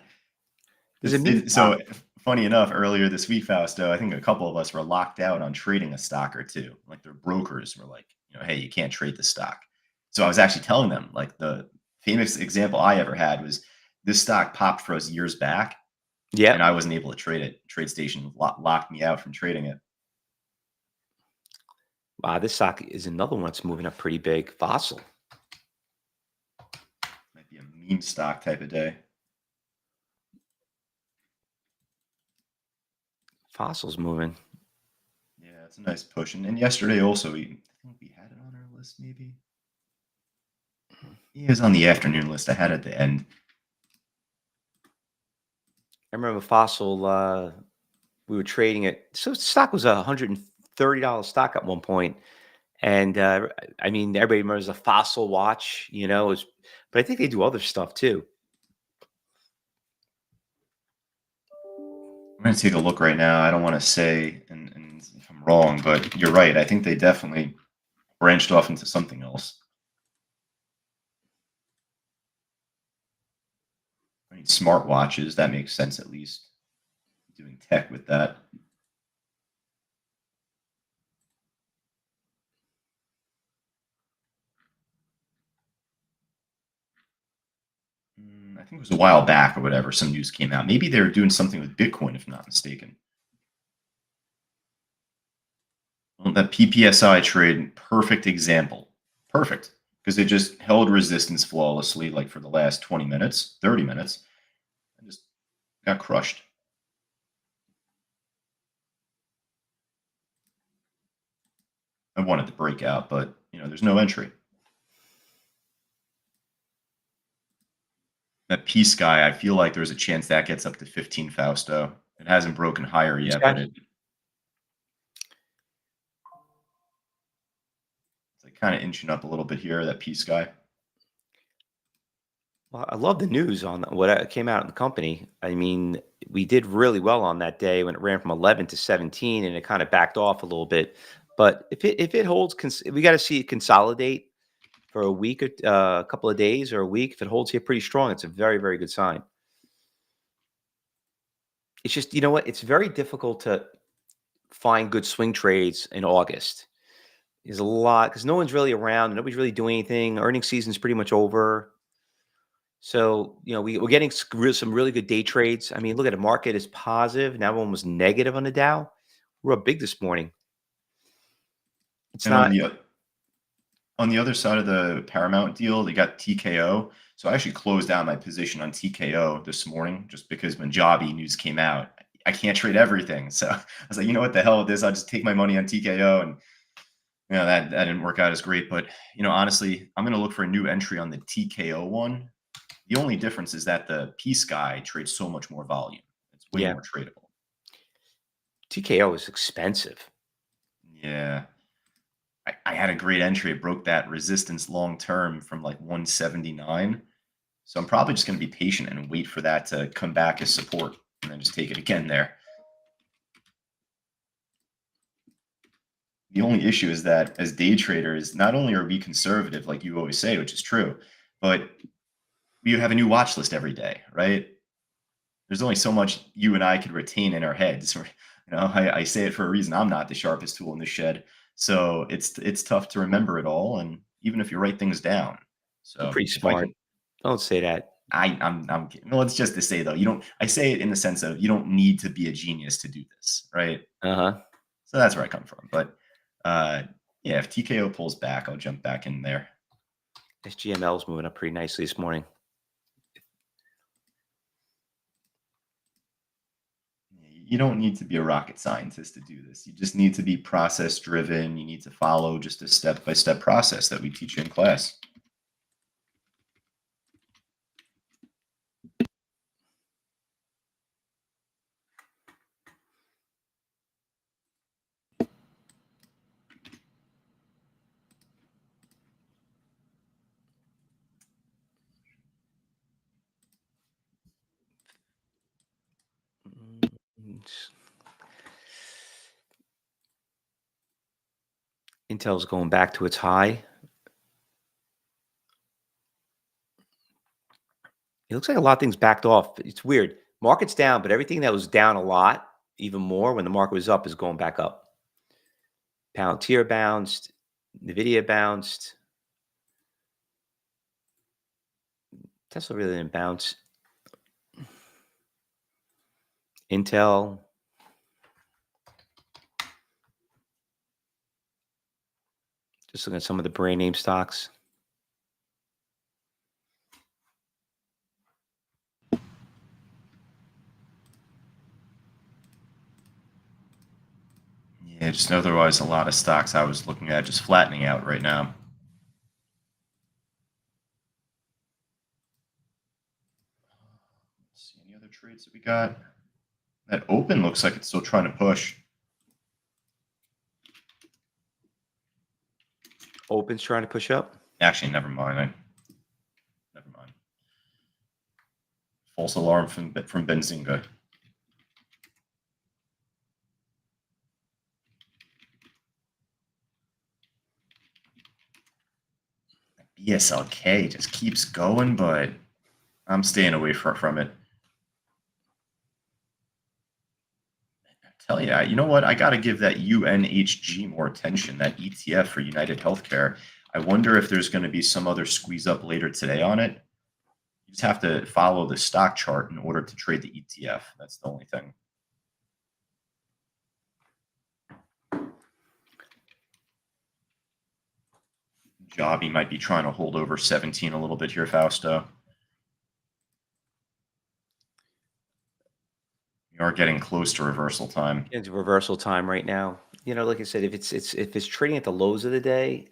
there's a meme stock. So funny enough, earlier this week, Fausto, I think a couple of us were locked out on trading a stock or two. Like their brokers were like, hey, you can't trade the stock. So I was actually telling them, like the famous example I ever had was this stock popped for us years back, and Yep. I wasn't able to trade it. TradeStation locked me out from trading it. Wow, this stock is another one that's moving up pretty big. Fossil. Might be a meme stock type of day. Fossil's moving. Yeah, it's a nice push. And yesterday also, I think we had it on our list, maybe. Yeah, it was on the afternoon list. I had it at the end. I remember Fossil. We were trading it. So the stock was $130 stock at one point, and I mean everybody remembers the Fossil watch, but I think they do other stuff too. I'm going to take a look right now. I don't want to say and if I'm wrong, but you're right. I think they definitely branched off into something else. I mean, smartwatches, that makes sense at least. Doing tech with that. I think it was a while back or whatever, some news came out. Maybe they were doing something with Bitcoin, if not mistaken. Well, that PPSI trade, perfect example. Perfect. Because it just held resistance flawlessly, like for the last 20 minutes, 30 minutes, and just got crushed. I wanted to break out, but there's no entry. That Peace guy, I feel like there's a chance that gets up to 15, Fausto. It hasn't broken higher This yet, guy? but it's like kind of inching up a little bit here, that Peace guy. Well, I love the news on what came out in the company. I mean, we did really well on that day when it ran from 11 to 17, and it kind of backed off a little bit. But if it holds, we got to see it consolidate for a week or a couple of days or a week. If it holds here pretty strong, it's a very, very good sign. It's just, you know what? It's very difficult to find good swing trades in August. There's a lot because no one's really around. Nobody's really doing anything. Earnings season's pretty much over. So, we're getting some really good day trades. I mean, look at the market is positive. Now one was negative on the Dow. We're up big this morning. It's And not. on the other side of the Paramount deal, they got TKO. So I actually closed down my position on TKO this morning just because when Jobby news came out, I can't trade everything. So I was like, you know what the hell with this? I'll just take my money on TKO. And that didn't work out as great. But honestly, I'm gonna look for a new entry on the TKO one. The only difference is that the Peace guy trades so much more volume. It's way Yeah, more tradable. TKO is expensive. Yeah. I had a great entry. It broke that resistance long term from like 179. So I'm probably just going to be patient and wait for that to come back as support and then just take it again there. The only issue is that as day traders, not only are we conservative, like you always say, which is true, but we have a new watch list every day, right? There's only so much you and I could retain in our heads. I say it for a reason. I'm not the sharpest tool in the shed. So it's tough to remember it all. And even if you write things down, You're So pretty if I smart. can, Don't say that. I'm kidding. Well, it's just to say though, you don't. I say it in the sense of you don't need to be a genius to do this, right? Uh-huh. So that's where I come from. But uh, yeah, if TKO pulls back, I'll jump back in there. SGML is moving up pretty nicely this morning. You don't need to be a rocket scientist to do this. You just need to be process driven. You need to follow just a step by step process that we teach you in class. Mm, Intel's going back to its high. It looks like a lot of things backed off. It's weird. Market's down, but everything that was down a lot, even more when the market was up, is going back up. Palantir bounced. Nvidia bounced. Tesla really didn't bounce. Intel. Just looking at some of the brand name stocks. Yeah, just otherwise a lot of stocks I was looking at just flattening out right now. Let's see any other trades that we got. That open looks like it's still trying to push. Open's trying to push up. Actually, never mind. Never mind. False alarm from Benzinga. BSLK just keeps going, but I'm staying away from it. I tell you, you know what? I got to give that UNHG more attention, that ETF for United Healthcare. I wonder if there's going to be some other squeeze up later today on it. You just have to follow the stock chart in order to trade the ETF. That's the only thing. Jobby might be trying to hold over 17 a little bit here, Fausto. We are getting close to reversal time. Into reversal time right now. Like I said, if it's trading at the lows of the day,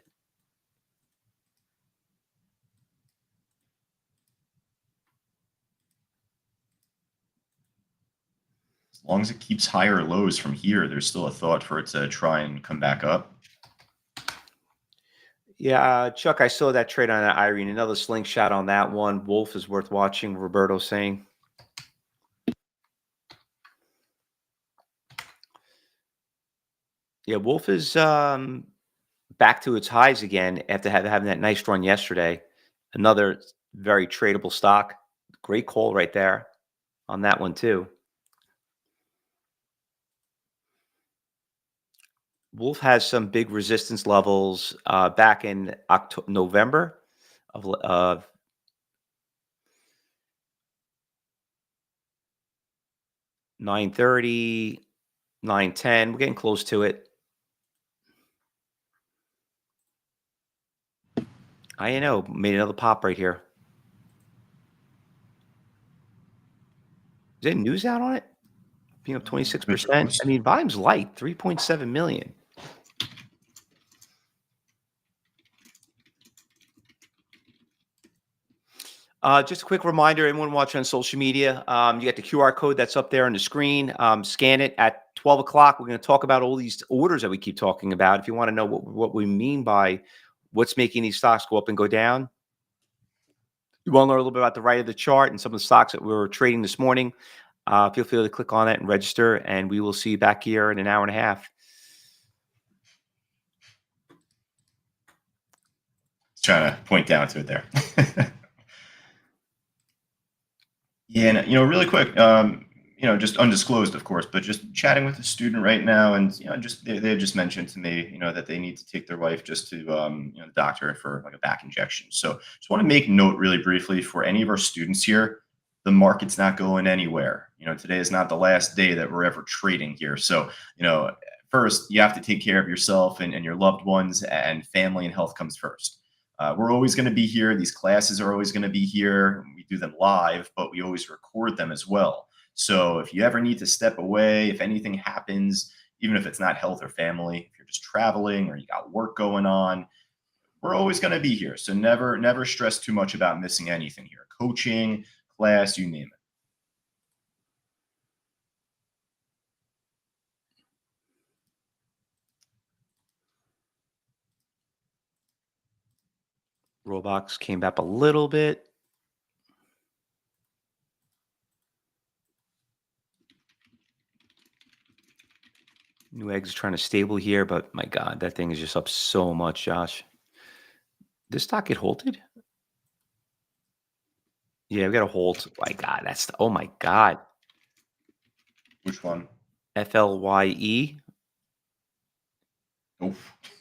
As long as it keeps higher lows from here, there's still a thought for it to try and come back up. yeah, Chuck, I saw that trade on Irene. Another slingshot on that one. Wolf is worth watching. Roberto saying. Yeah, Wolf is back to its highs again after having that nice run yesterday. Another very tradable stock. Great call right there on that one too. Wolf has some big resistance levels back in November of 9:30, 9:10. We're getting close to it. I know, made another pop right here. Is there news out on it? Being up 26%. I mean, volume's light, 3.7 million. Just a quick reminder, anyone watching on social media, you got the QR code that's up there on the screen. Scan it at 12 o'clock. We're going to talk about all these orders that we keep talking about. If you want to know what we mean by what's making these stocks go up and go down, you want to learn a little bit about the right of the chart and some of the stocks that we were trading this morning, feel free to click on that and register, and we will see you back here in an hour and a half. Trying to point down to it there. Yeah, and really quick, just undisclosed, of course, but just chatting with a student right now, and just they just mentioned to me, that they need to take their wife just to the doctor for like a back injection. So just want to make note really briefly for any of our students here, the market's not going anywhere. Today is not the last day that we're ever trading here. So first you have to take care of yourself and your loved ones, and family and health comes first. We're always going to be here. These classes are always going to be here. We do them live, but we always record them as well. So if you ever need to step away, if anything happens, even if it's not health or family, if you're just traveling or you got work going on, we're always going to be here. So never stress too much about missing anything here. Coaching, class, you name it. Roblox came back a little bit. Newegg is trying to stable here, but my God, that thing is just up so much, Josh. This stock get halted? Yeah, we got to hold. My God, oh my God. Which one? FLYE. Oh,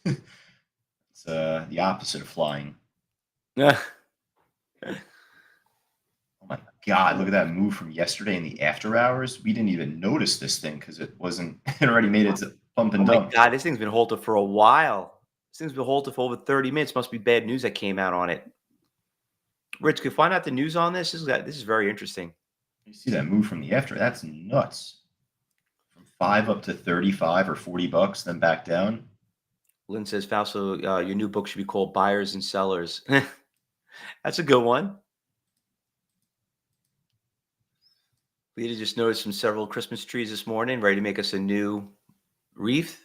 it's the opposite of flying. Oh my God, look at that move from yesterday in the after hours. We didn't even notice this thing because it wasn't, it already made its pump and Oh my dump. God, this thing's been halted for a while. This thing's been halted for over 30 minutes. Must be bad news that came out on it. Rich, could you find out the news on this? This is very interesting. You see that move from the after? That's nuts. From 5 up to 35 or $40, then back down. Lynn says, Fausto, your new book should be called Buyers and Sellers. That's a good one. We just noticed several Christmas trees this morning, ready to make us a new wreath.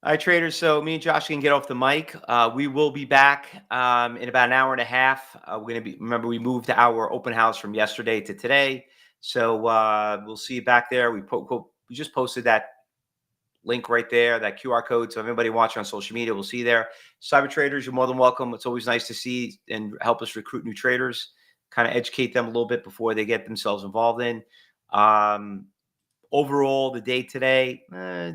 All right, traders. So me and Josh can get off the mic. We will be back in about an hour and a half. Remember, we moved our open house from yesterday to today. So we'll see you back there. We just posted that link right there, that QR code. So if anybody watching on social media, we'll see you there. Cyber traders, you're more than welcome. It's always nice to see and help us recruit new traders, kind of educate them a little bit before they get themselves involved in. Overall, the day today,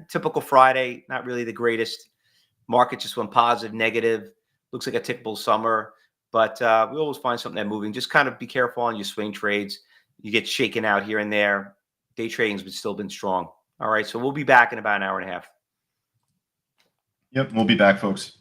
typical Friday, not really the greatest. Market just went positive, negative. Looks like a typical summer, but we always find something that moving. Just kind of be careful on your swing trades. You get shaken out here and there. Day trading's still been strong. All right, so we'll be back in about an hour and a half. Yep, we'll be back, folks.